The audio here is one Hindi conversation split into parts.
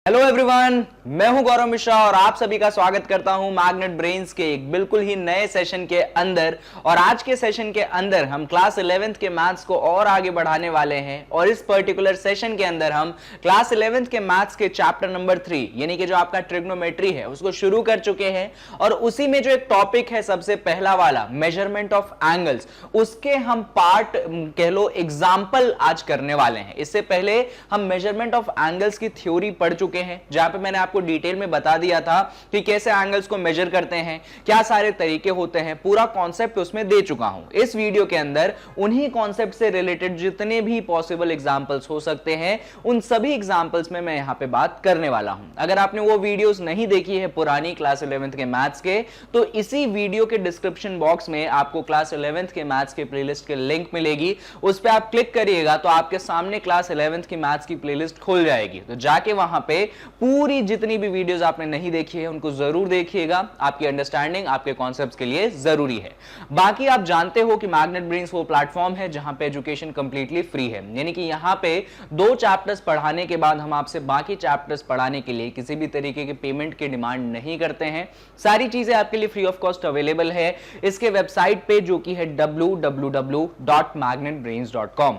हेलो एवरीवन, मैं हूं गौरव मिश्रा और आप सभी का स्वागत करता हूं मैग्नेट ब्रेन्स के एक बिल्कुल ही नए सेशन के अंदर। और आज के सेशन के अंदर हम क्लास 11th के मैथ्स को और आगे बढ़ाने वाले हैं और इस पर्टिकुलर सेशन के अंदर हम क्लास 11th के मैथ्स के चैप्टर नंबर 3 यानी कि जो आपका ट्रिग्नोमेट्री है उसको शुरू कर चुके हैं। और उसी में जो एक टॉपिक है सबसे पहला वाला मेजरमेंट ऑफ एंगल्स, उसके हम पार्ट कह लो एग्जाम्पल आज करने वाले हैं। इससे पहले हम मेजरमेंट ऑफ एंगल्स की थ्योरी पढ़ चुके हैं, जहां पे मैंने आपको डिटेल में बता दिया था कि कैसे एंगल्स को मेजर करते हैं, क्या सारे तरीके होते हैं, पूरा कॉन्सेप्ट उसमें दे चुका हूं। इस वीडियो के अंदर उन्हीं कॉन्सेप्ट से रिलेटेड जितने भी पॉसिबल एग्जांपल्स हो सकते हैं उन सभी एग्जांपल्स में मैं यहां पे बात करने वाला हूं। अगर आपने वो वीडियोस नहीं देखी है पुरानी क्लास 11th के मैथ्स के, तो इसी वीडियो के डिस्क्रिप्शन बॉक्स में आपको क्लास 11th के मैथ्स के प्लेलिस्ट के लिंक मिलेगी, उस पर आप क्लिक करिएगा तो आपके सामने क्लास 11th की मैथ्स की प्लेलिस्ट खुल जाएगी। तो जाके वहां पे पूरी जितनी भी वीडियोस आपने नहीं देखी है उनको जरूर देखिएगा, आपकी अंडरस्टैंडिंग आपके कॉन्सेप्ट्स के लिए जरूरी है। बाकी आप जानते हो कि मैग्नेट ब्रेन्स वो प्लेटफॉर्म है जहां पे एजुकेशन कंप्लीटली फ्री है, यानी कि यहां पे 2 चैप्टर्स पढ़ाने के बाद हम आपसे बाकी चैप्टर्स पढ़ाने के लिए किसी भी तरीके के पेमेंट की डिमांड नहीं करते हैं। सारी चीजें आपके लिए फ्री ऑफ कॉस्ट अवेलेबल है इसके वेबसाइट पे, जो कि है www.magnetbrains.com।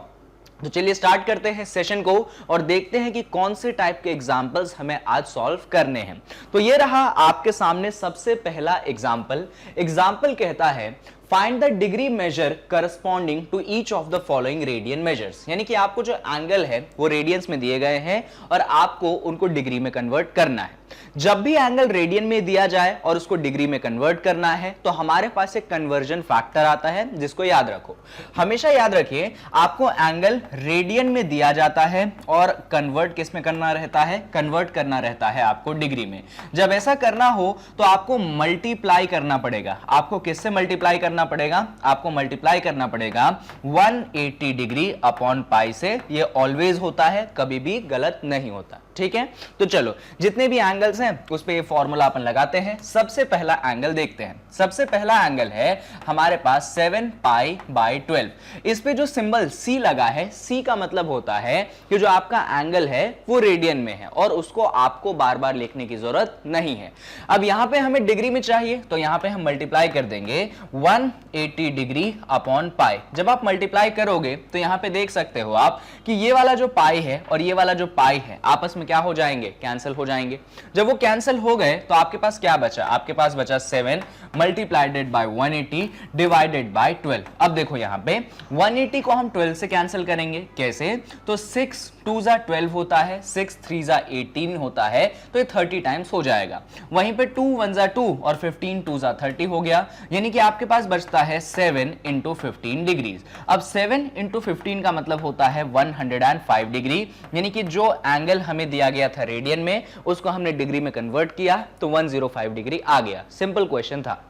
तो चलिए स्टार्ट करते हैं सेशन को और देखते हैं कि कौन से टाइप के एग्जाम्पल्स हमें आज सॉल्व करने हैं। तो ये रहा आपके सामने सबसे पहला एग्जाम्पल। एग्जाम्पल कहता है find the degree measure corresponding to each of the following radian measures, यानी कि आपको जो एंगल है वो रेडियंस में दिए गए हैं और आपको उनको डिग्री में कन्वर्ट करना है। जब भी एंगल रेडियन में दिया जाए और उसको डिग्री में कन्वर्ट करना है तो हमारे पास एक कन्वर्जन फैक्टर आता है जिसको याद रखो। हमेशा याद रखिए आपको एंगल रेडियन में दिया जाता है और कन्वर्ट किस में करना रहता है, कन्वर्ट करना रहता है आपको डिग्री में। जब ऐसा करना हो तो आपको मल्टीप्लाई करना पड़ेगा। आपको किससे मल्टीप्लाई करना पड़ेगा, आपको मल्टीप्लाई करना पड़ेगा 180 डिग्री अपॉन पाई से। ये ऑलवेज होता है, कभी भी गलत नहीं होता, ठीक है। तो चलो जितने भी एंगल्स हैं उस पे ये फॉर्मूला अपन लगाते हैं। सबसे पहला एंगल देखते हैं। सबसे पहला एंगल है हमारे पास 7 पाई बाई 12। इस पे जो सिंबल सी लगा है, सी का मतलब होता है कि जो आपका एंगल है वो रेडियन में है और उसको आपको बार बार लिखने की जरूरत नहीं है। अब यहां पे हमें डिग्री में चाहिए तो यहां पे हम मल्टीप्लाई कर देंगे 180 डिग्री अपॉन पाई। जब आप मल्टीप्लाई करोगे तो यहां पे देख सकते हो आप कि ये वाला जो पाई है और ये वाला जो पाई है आपस में क्या हो जाएंगे, कैंसिल हो जाएंगे। जब वो कैंसिल हो गए तो आपके पास क्या बचा, आपके पास बचा 7 मल्टीप्लाइडेड बाय 180 डिवाइडेड बाय 12। अब देखो यहां पे 180 को हम 12 से कैंसिल करेंगे, कैसे, तो 6 2 जा 12 होता है, 6 3 जा 18 होता है, तो ये 30 टाइम्स हो जाएगा। वहीं पे 2 1 जा 2 और 15 2 जा 30 हो गया, यानी कि आपके पास बचता है 7 इंटू 15 डिग्रीज। अब 7 इंटू 15 का मतलब होता है 105 डिग्री, यानी कि जो एंगल हमें दिया गया था रेडियन में उसको हमने डिग्री में कन्वर्ट किया तो 105 डिग्री आ गया। सिंपल क्वेश्चन था।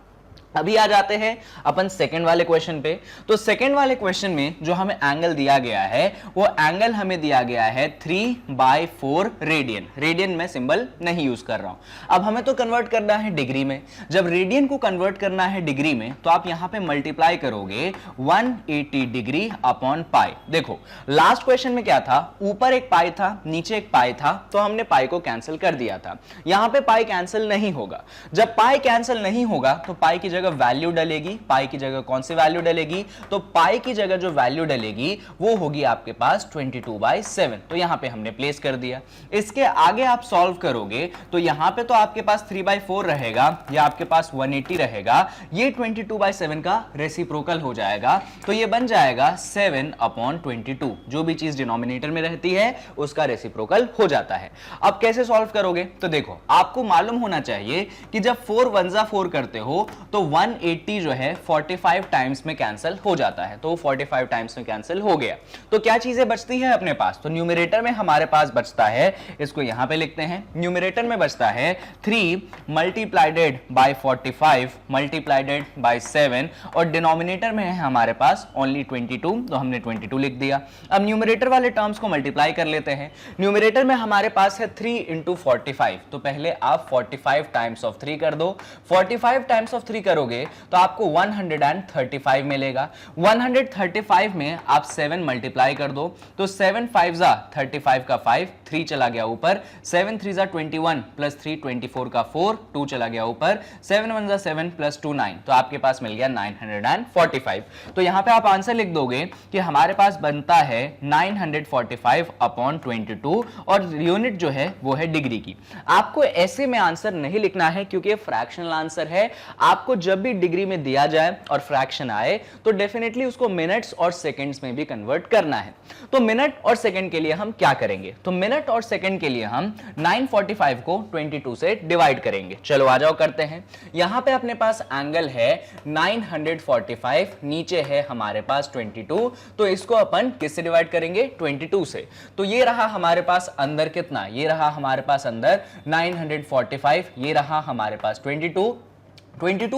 अभी आ जाते हैं अपन सेकंड वाले क्वेश्चन पे। तो सेकंड वाले क्वेश्चन में जो हमें एंगल दिया गया है वो एंगल हमें दिया गया है 3/4 रेडियन। रेडियन में सिंबल नहीं यूज कर रहा हूं। अब हमें तो कन्वर्ट करना है डिग्री में। जब रेडियन को कन्वर्ट करना है डिग्री में तो आप यहां पे मल्टीप्लाई करोगे 180 डिग्री अपॉन पाई। देखो लास्ट क्वेश्चन में क्या था, ऊपर एक पाई था नीचे एक पाई था, तो हमने पाई को कैंसिल कर दिया था। यहां पे पाई कैंसिल नहीं होगा। जब पाई कैंसिल नहीं होगा तो पाई की जगह वैल्यू डलेगी। पाई की जगह कौन सी वैल्यू डलेगी, तो पाई की जगह जो वैल्यू डलेगी वो होगी आपके पास 22/7। तो यहां पे हमने प्लेस कर दिया। इसके आगे आप सॉल्व करोगे तो यहां पे तो आपके पास 3/4 रहेगा या आपके पास 180 रहेगा, ये 22/7 का रेसिप्रोकल हो जाएगा। तो ये बन जाएगा 7/22। जो भी चीज डिनोमिनेटर में रहती है उसका रेसिप्रोकल हो जाता है। अब कैसे सॉल्व करोगे, तो देखो आपको मालूम होना चाहिए कि जब 4 1 जा 4 करते हो तो 180 जो है 45 टाइम्स में कैंसिल हो जाता है, तो 45 टाइम्स में कैंसिल हो गया। तो क्या चीजें बचती है अपने पास, तो न्यूमरेटर में हमारे पास बचता है, इसको यहां पे लिखते हैं, न्यूमरेटर में बचता है 3 मल्टीप्लाइडेड बाय 45 मल्टीप्लाइडेड बाय 7 और डिनोमिनेटर में है हमारे पास ओनली 22, तो हमने 22 लिख दिया। अब न्यूमरेटर वाले टर्म्स को मल्टीप्लाई कर लेते हैं। न्यूमरेटर में हमारे पास है 3 इंटू 45, तो पहले आप 45 टाइम्स ऑफ 3 कर दो। 45 टाइम्स ऑफ 3 करो करोगे तो आपको 135 मिलेगा। 135 में आप 7 मल्टीप्लाई कर दो तो 7 5 जा 35 का 5, 3 चला गया ऊपर, 7 3 जा 21 प्लस 3 24 का 4, 2 चला गया ऊपर, 7 1 जा 7 प्लस 2 9, तो आपके पास मिल गया 945। तो यहां पे आप आंसर लिख दोगे कि हमारे पास बनता है 945 अपॉन 22 और यूनिट जो है वो है डिग्री की। आपको ऐसे में आंसर नहीं लिखना है क्योंकि फ्रैक्शनल आंसर है। आपको जब भी डिग्री में दिया जाए और फ्रैक्शन आए तो डेफिनेटली उसको मिनट्स और सेकंड्स में भी कन्वर्ट करना है। तो मिनट और सेकंड के लिए हम क्या करेंगे, तो मिनट और सेकंड के लिए हम 945 को 22 से डिवाइड करेंगे। चलो आ जाओ करते हैं। यहां पे अपने पास एंगल है 945, नीचे है हमारे पास 22, तो इसको अपन किससे डिवाइड करेंगे, 22 से। तो ये रहा हमारे पास अंदर कितना, ये रहा हमारे पास अंदर 945, ये रहा हमारे पास 22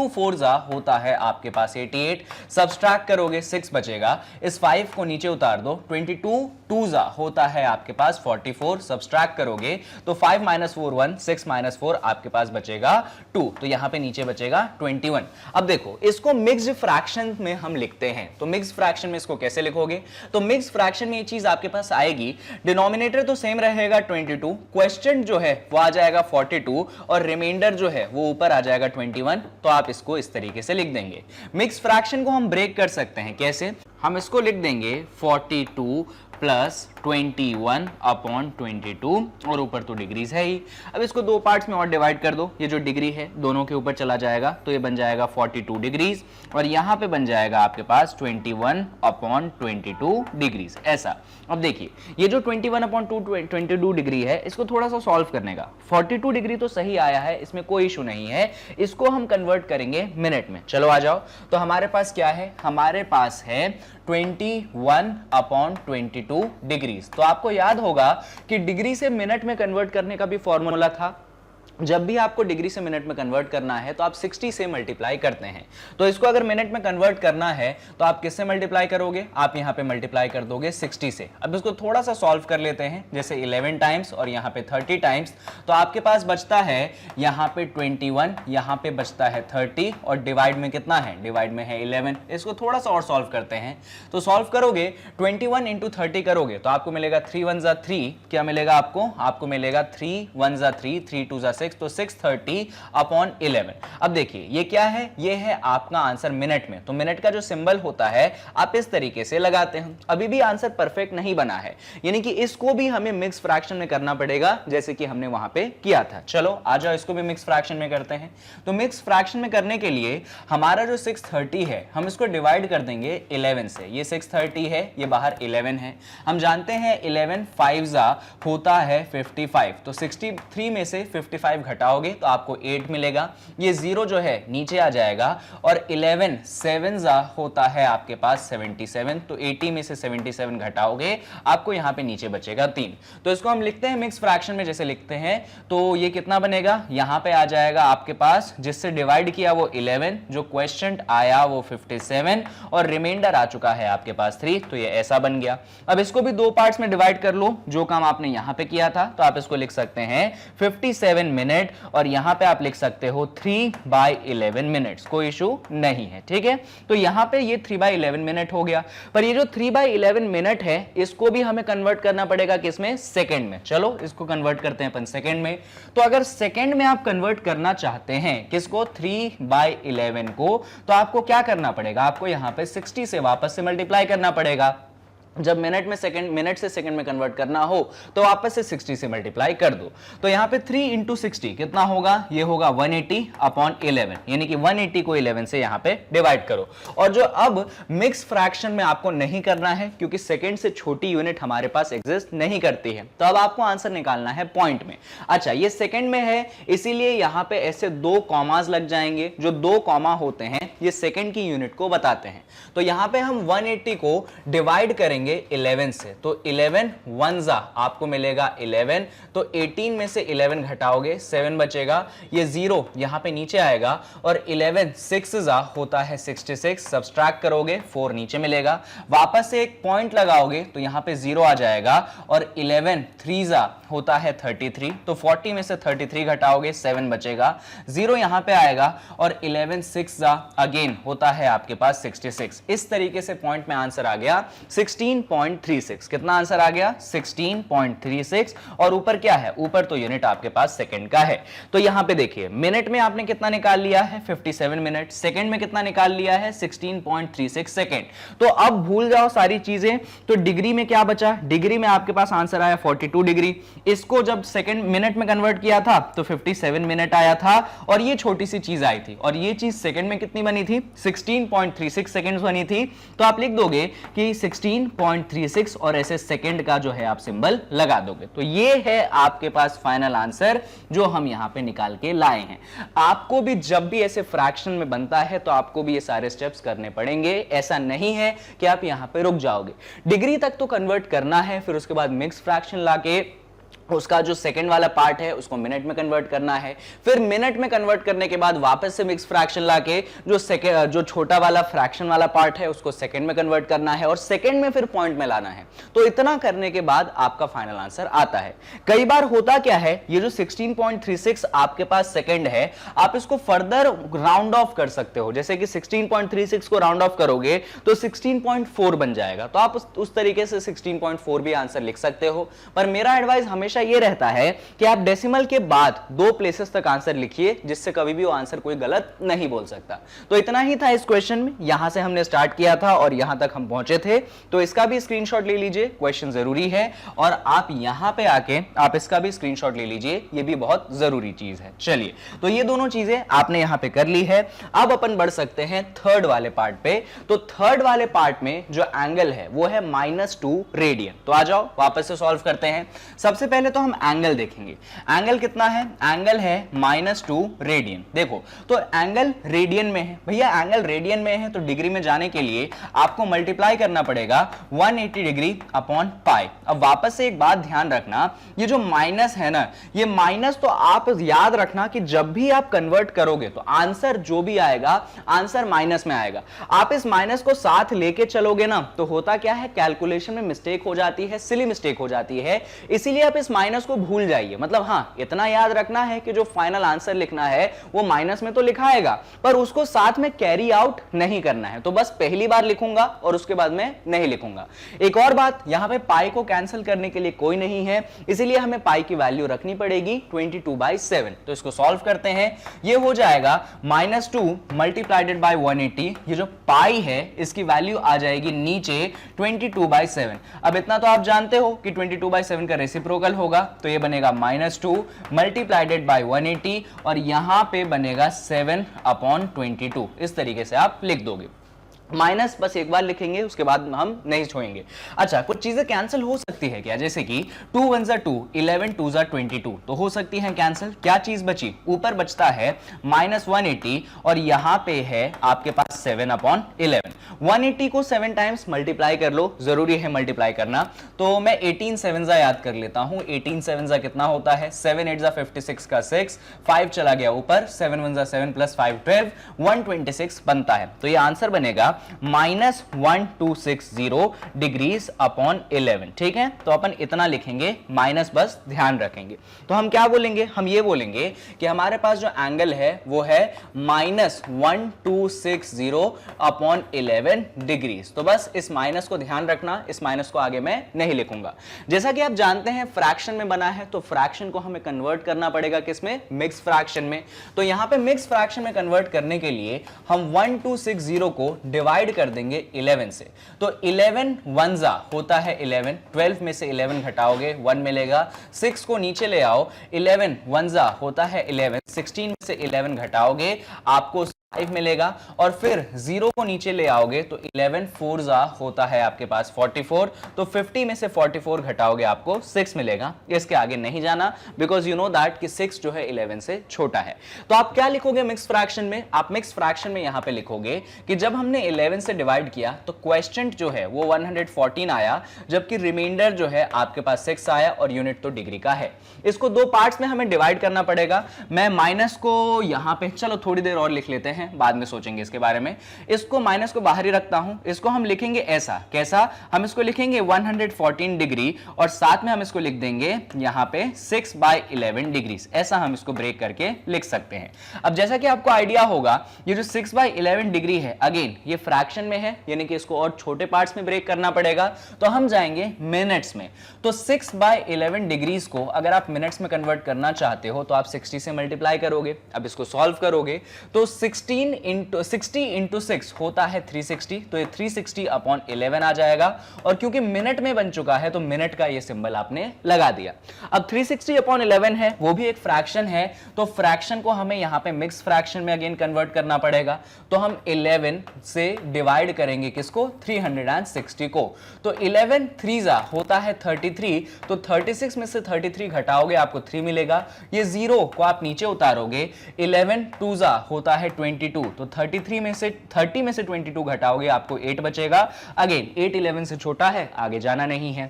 4 जा होता है आपके पास 88, सब्सट्रैक्ट करोगे 6 बचेगा, इस 5 को नीचे उतार दो, 22 2 जा होता है आपके पास 44, सब्सट्रैक्ट करोगे तो 5 - 4 1, 6 - 4 आपके पास बचेगा 2, तो यहां पे नीचे बचेगा 21। अब देखो इसको मिक्स्ड फ्रैक्शन में हम लिखते हैं, तो मिक्स्ड फ्रैक्शन में इसको कैसे लिखोगे, तो मिक्स्ड फ्रैक्शन में ये चीज आपके पास आएगी, डिनोमिनेटर तो सेम रहेगा 22, क्वेश्चन जो है वो आ जाएगा 42 और रिमाइंडर जो है वो ऊपर आ जाएगा 21, तो आप इसको इस तरीके से लिख देंगे। मिक्स फ्रैक्शन को हम ब्रेक कर सकते हैं, कैसे, हम इसको लिख देंगे 42 प्लस 21 अपॉन 22 और ऊपर तो डिग्रीज है ही। अब इसको दो पार्ट्स में और डिवाइड कर दो, ये जो डिग्री है दोनों के ऊपर चला जाएगा तो ये बन जाएगा 42 डिग्रीज और यहां पे बन जाएगा आपके पास 21 अपॉन 22 डिग्रीज, ऐसा। अब देखिए ये जो 21 अपॉन 22 डिग्री है इसको थोड़ा सा सॉल्व करने का, 42 डिग्री तो सही आया है, इसमें कोई इशू नहीं है, इसको हम कन्वर्ट करेंगे मिनट में। चलो आ जाओ, तो हमारे पास क्या है, हमारे पास है 21 अपॉन 22 डिग्रीज। तो आपको याद होगा कि डिग्री से मिनट में कन्वर्ट करने का भी फॉर्मूला था, जब भी आपको डिग्री से मिनट में कन्वर्ट करना है तो आप 60 से मल्टीप्लाई करते हैं। तो इसको अगर मिनट में कन्वर्ट करना है तो आप किससे मल्टीप्लाई करोगे, आप यहां पे मल्टीप्लाई कर दोगे 60 से। अब इसको थोड़ा सा सॉल्व कर लेते हैं, जैसे 11 टाइम्स और यहां पे 30 टाइम्स, तो आपके पास बचता है यहां पे 21, यहां पे बचता है 30 और डिवाइड में कितना है, डिवाइड में है 11। इसको थोड़ा सा और सॉल्व करते हैं, तो सॉल्व करोगे 21 इंटू 30 करोगे तो आपको मिलेगा 3 1 जा 3, क्या मिलेगा आपको मिलेगा 3 1 जा 3, 3 2 जा 6, तो 630 अपॉन 11। अब देखिए ये क्या है, ये है आपका आंसर मिनट में, तो मिनट का जो सिंबल होता है आप इस तरीके से लगाते हैं। अभी भी आंसर परफेक्ट नहीं बना है, यानी कि इसको भी हमें मिक्स फ्रैक्शन में करना पड़ेगा जैसे कि हमने वहां पे किया था। चलो आ जाओ इसको भी मिक्स फ्रैक्शन में करते हैं। तो मिक्स फ्रैक्शन में करने के लिए हमारा जो 630 है हम इसको डिवाइड कर देंगे 11 से, ये 630 है, ये बाहर 11 है, हम जानते हैं 11 5 जा होता है 55, तो 63 में से 55 घटाओगे तो आपको 8 मिलेगा, ये 0 जो है नीचे आ जाएगा और 11 7 जा होता है आपके पास 77, तो 80 में से 77 घटाओगे आपको यहां पे नीचे बचेगा 3। तो इसको हम लिखते हैं मिक्स फ्रैक्शन में, जैसे लिखते हैं तो ये कितना बनेगा, यहां पे आ जाएगा आपके पास जिससे डिवाइड किया वो 11, जो क्वेश्चन आया वो 57 और रिमाइंडर आ चुका है आपके पास 3, तो ये ऐसा बन गया। अब इसको भी दो पार्ट्स में डिवाइड कर लो, जो काम आपने यहां पे किया था, तो आप इसको लिख सकते हैं 57 मिनट और यहां पे आप लिख सकते हो 3/11 मिनट्स, कोई इशू नहीं है, ठीक है। तो यहां पे ये 3/11 मिनट हो गया, पर ये जो 3/11 मिनट है इसको भी हमें कन्वर्ट करना पड़ेगा किसमें, सेकंड में। चलो इसको कन्वर्ट करते हैं अपन सेकंड में। तो अगर सेकंड में आप कन्वर्ट करना चाहते हैं किसको, 3/11 को, तो आपको क्या करना पड़ेगा, आपको यहां पे 60 से वापस से मल्टीप्लाई करना पड़ेगा। जब मिनट से सेकंड में कन्वर्ट करना हो तो वापस से 60 से मल्टीप्लाई कर दो। तो यहां पे 3 इंटू 60 कितना होगा, ये होगा 180 अपॉन 11, यानी कि 180 को 11 से यहां पे डिवाइड करो। और जो अब मिक्स फ्रैक्शन में आपको नहीं करना है क्योंकि सेकंड से छोटी यूनिट हमारे पास एग्जिस्ट नहीं करती है, तो अब आपको आंसर निकालना है पॉइंट में। अच्छा ये सेकंड में है इसीलिए यहां पे ऐसे 2 कॉमास लग जाएंगे, जो 2 कॉमा होते हैं ये सेकंड की यूनिट को बताते हैं। तो यहां पे हम 180 को डिवाइड करेंगे करेंगे 11 से, तो 11 1 आपको मिलेगा 11, तो 18 में से 11 घटाओगे 7 बचेगा, ये 0 यहां पे नीचे आएगा, और 11 6 होता है 66, सब्सट्रैक्ट करोगे 4 नीचे मिलेगा, वापस से एक पॉइंट लगाओगे तो यहां पे 0 आ जाएगा, और 11 3 होता है 33, तो 40 में से 33 घटाओगे 7 बचेगा, 0 यहां पे आएगा, और 11 6 अगेन होता है आपके पास 66। इस तरीके से पॉइंट में आंसर आ गया 16.36। कितना आंसर आ गया? 16.36। और ऊपर क्या है? ऊपर तो यूनिट आपके पास सेकंड का है। तो यहां पे देखिए, मिनट में आपने कितना निकाल लिया है? 57 मिनट। सेकंड में कितना निकाल लिया है? 16.36 सेकंड। तो अब भूल जाओ सारी चीजें, तो डिग्री में क्या बचा? डिग्री में आपके पास आंसर आया 42 डिग्री। इसको जब सेकंड मिनट में कन्वर्ट किया था तो 57 मिनट आया था, और ये छोटी सी चीज आई थी, और ये चीज सेकंड में कितनी बनी थी? 16.36 सेकंड्स बनी थी। तो आप लिख दोगे कि 16.36 और ऐसे सेकंड का जो है आप सिंबल लगा दोगे। तो ये है आपके पास फाइनल आंसर जो हम यहां पे निकाल के लाए हैं। आपको भी जब भी ऐसे फ्रैक्शन में बनता है तो आपको भी ये सारे स्टेप्स करने पड़ेंगे। ऐसा नहीं है कि आप यहां पे रुक जाओगे, डिग्री तक तो कन्वर्ट करना है, फिर उसके बाद मिक्स फ्रैक्शन लाके उसका जो सेकंड वाला पार्ट है उसको मिनट में कन्वर्ट करना है, फिर मिनट में कन्वर्ट करने के बाद वापस से मिक्स फ्रैक्शन लाके जो छोटा वाला फ्रैक्शन वाला पार्ट है उसको सेकंड में कन्वर्ट करना है, और सेकंड में फिर पॉइंट में लाना है। तो इतना करने के बाद आपका फाइनल आंसर आता है। कई बार होता क्या है, ये जो 16.36 आपके पास सेकंड है, आप इसको फर्दर राउंड ऑफ कर सकते हो। जैसे कि 16.36 को राउंड ऑफ करोगे तो 16.4 बन जाएगा, तो आप उस तरीके से 16.4 भी आंसर लिख सकते हो। पर मेरा एडवाइस हमेशा ये रहता है कि आप डेसिमल के बाद 2 प्लेसेस तक आंसर लिखिए, जिससे कभी भी वो आंसर कोई गलत नहीं बोल सकता। तो इतना ही था इस क्वेश्चन में, यहां से हमने स्टार्ट किया था और यहां तक हम पहुंचे थे। तो इसका भी स्क्रीनशॉट ले लीजिए, क्वेश्चन जरूरी है, और आप यहां पे आके आप इसका भी स्क्रीनशॉट ले लीजिए, ये भी बहुत जरूरी चीज है। चलिए, तो ये दोनों चीजें आपने यहां पे कर ली है। अब अपन बढ़ सकते हैं थर्ड वाले पार्ट पे। तो थर्ड वाले पार्ट में जो एंगल है वो है -2 रेडियन। तो आ जाओ वापस से सॉल्व करते हैं। सबसे पहले तो हम एंगल देखेंगे। एंगल कितना है? एंगल है -2 रेडियन। देखो, तो एंगल रेडियन में है भैया, एंगल रेडियन में है तो डिग्री में जाने के लिए आपको मल्टीप्लाई करना पड़ेगा 180 डिग्री अपॉन पाई। अब वापस से एक बात ध्यान रखना, ये जो माइनस है ना, ये माइनस तो आप याद रखना कि जब भी आप कन्वर्ट करोगे तो आंसर जो भी आएगा आंसर माइनस में आएगा। आप इस माइनस को साथ लेके चलोगे ना तो होता क्या है, कैलकुलेशन में मिस्टेक हो जाती है, सिली मिस्टेक हो जाती है। इसीलिए आप इस माइनस को भूल जाइए। मतलब हाँ, इतना याद रखना है कि जो फाइनल आंसर लिखना है वो माइनस में तो लिखाएगा, पर उसको साथ में कैरी आउट नहीं करना है। तो बस पहली बार लिखूंगा और उसके बाद में नहीं लिखूंगा। एक और बात, यहां पे पाई को कैंसिल करने के लिए कोई नहीं है, इसीलिए हमें पाई की वैल्यू रखनी पड़ेगी 22/7। तो इसको सॉल्व करते हैं। ये हो जाएगा -2 मल्टीप्लाइडेड बाय 180। ये जो पाई है इसकी वैल्यू आ जाएगी नीचे 22/7। अब इतना तो आप जानते हो कि 22/7 का रेसिप्रोकल होगा, तो ये बनेगा -2 मल्टीप्लाइडेड बाय 180, और यहां पे बनेगा 7/22। इस तरीके से आप लिख दोगे। माइनस बस एक बार लिखेंगे, उसके बाद हम नहीं छोड़ेंगे। अच्छा, कुछ चीजें कैंसिल हो सकती है क्या? जैसे कि 2 1 2, 11 2 22, तो हो सकती है कैंसिल। क्या चीज बची? ऊपर बचता है -180, और यहां पे है आपके पास 7/11। 180 को 7 टाइम्स मल्टीप्लाई कर लो, जरूरी है मल्टीप्लाई करना। तो मैं 18 7 याद कर लेता हूं। 18 7 कितना होता है? 7 8 56 का 6, 5 चला गया ऊपर, 7 1 7 + 5 12, 126 बनता है। तो ये आंसर बनेगा -1260 डिग्रीज अपॉन 11। ठीक है, तो अपन इतना लिखेंगे, माइनस बस ध्यान रखेंगे। तो हम क्या बोलेंगे? हम ये बोलेंगे कि हमारे पास जो एंगल है वो है -1260 अपॉन 11 डिग्रीज। तो बस इस माइनस को ध्यान रखना, इस माइनस को आगे मैं नहीं लिखूंगा। जैसा कि आप जानते हैं फ्रैक्शन में बना है, तो फ्रैक्शन को हमें कन्वर्ट करना पड़ेगा किसमें? मिक्स फ्रैक्शन में। तो यहां पे मिक्स फ्रैक्शन में कन्वर्ट करने के लिए हम 1260 को डिवाइड कर देंगे 11 से। तो 11 1 होता है 11, 12 में से 11 घटाओगे 1 मिलेगा, 6 को नीचे ले आओ, 11 1 होता है 11, 16 में से 11 घटाओगे आपको 5 मिलेगा और फिर 0 को नीचे ले आओगे तो 11 4 जा होता है आपके पास 44, तो 50 में से 44 घटाओगे आपको 6 मिलेगा। इसके आगे नहीं जाना बिकॉज यू नो दैट कि 6 जो है 11 से छोटा है। तो आप क्या लिखोगे मिक्स फ्रैक्शन में? आप मिक्स फ्रैक्शन में यहां पे लिखोगे कि जब हमने 11 से डिवाइड किया तो क्वेश्चन जो है वो 114 आया, जबकि रिमाइंडर जो है आपके पास 6 आया और यूनिट तो डिग्री का है। इसको दो पार्ट्स में हमें डिवाइड करना पड़ेगा। मैं माइनस को यहां पे चलो थोड़ी देर और लिख लेते हैं, बाद में सोचेंगे इसके बारे में। इसको माइनस को बाहर ही रखता हूं, इसको हम लिखेंगे ऐसा, कैसा? हम इसको लिखेंगे 114 डिग्री और साथ में हम इसको लिख देंगे यहां पे 6/11 डिग्री। ऐसा हम इसको ब्रेक करके लिख सकते हैं। अब जैसा कि आपको आइडिया होगा, ये जो 6/11 डिग्री है अगेन ये फ्रैक्शन में है, यानी कि इसको और छोटे पार्ट्स में ब्रेक करना पड़ेगा। तो हम जाएंगे मिनट्स में। तो 6/11 डिग्रीज को अगर आप मिनट्स में कन्वर्ट करना चाहते हो तो आप 60 से मल्टीप्लाई करोगे। अब इसको सॉल्व करोगे तो 60 इंटू 6 होता है 360, तो ये 360/11 आ जाएगा। और क्योंकि मिनट में बन चुका है तो मिनट का ये सिंबल आपने लगा दिया। अब 360/11 है, वो भी एक फ्रैक्शन है, तो फ्रैक्शन को हमें यहां पे मिक्स फ्रैक्शन में अगेन कन्वर्ट करना पड़ेगा। तो हम 11 से डिवाइड करेंगे किसको? 360 को। तो 11 3 होता है 33, तो 36 में से 33 घटाओगे आपको 3 मिलेगा। ये 0 को आप नीचे उतारोगे, 11 2 होता है 22, तो 30 में से 22 घटाओगे आपको 8 बचेगा। अगेन 8 11 से छोटा है, आगे जाना नहीं है।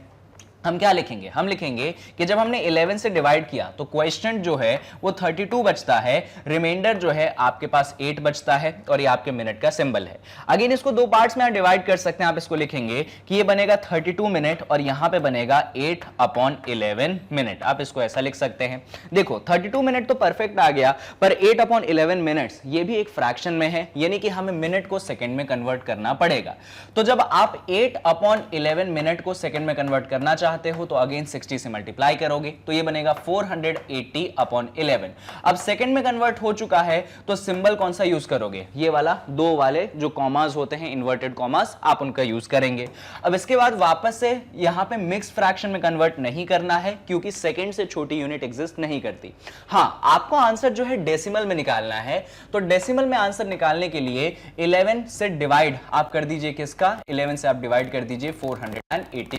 हम क्या लिखेंगे? हम लिखेंगे कि जब हमने 11 से डिवाइड किया तो क्वेश्चन जो है वो 32 बचता है, रिमाइंडर जो है आपके पास 8 बचता है और ये आपके मिनट का सिंबल है। अगेन इसको दो पार्ट्स में आप डिवाइड कर सकते हैं। आप इसको लिखेंगे कि ये बनेगा 32 मिनट और यहां पे बनेगा 8/11 मिनट। आप इसको ऐसा लिख सकते हैं। देखो 32 मिनट तो परफेक्ट आ गया, पर 8/11 मिनट्स ये भी एक फ्रैक्शन में है, यानी कि हमें मिनट को सेकंड में कन्वर्ट करना पड़ेगा। तो जब आप 8/11 मिनट को सेकंड में कन्वर्ट करना चाहते हो तो अगेन 60 से मल्टीप्लाई करोगे, तो ये बनेगा 480/11। अब सेकंड में कन्वर्ट हो चुका है तो सिंबल कौन सा यूज करोगे? ये वाला, दो वाले जो कॉमास होते हैं, इन्वर्टेड कॉमास, आप उनका यूज करेंगे। अब इसके बाद वापस से यहां पे मिक्स फ्रैक्शन में कन्वर्ट नहीं करना है क्योंकि सेकंड से छोटी यूनिट एग्जिस्ट नहीं करती। हां, आपको आंसर जो है डेसिमल में निकालना है, तो डेसिमल में आंसर निकालने के लिए 11 से डिवाइड आप कर दीजिए किसका? 11 से आप डिवाइड कर दीजिए 480।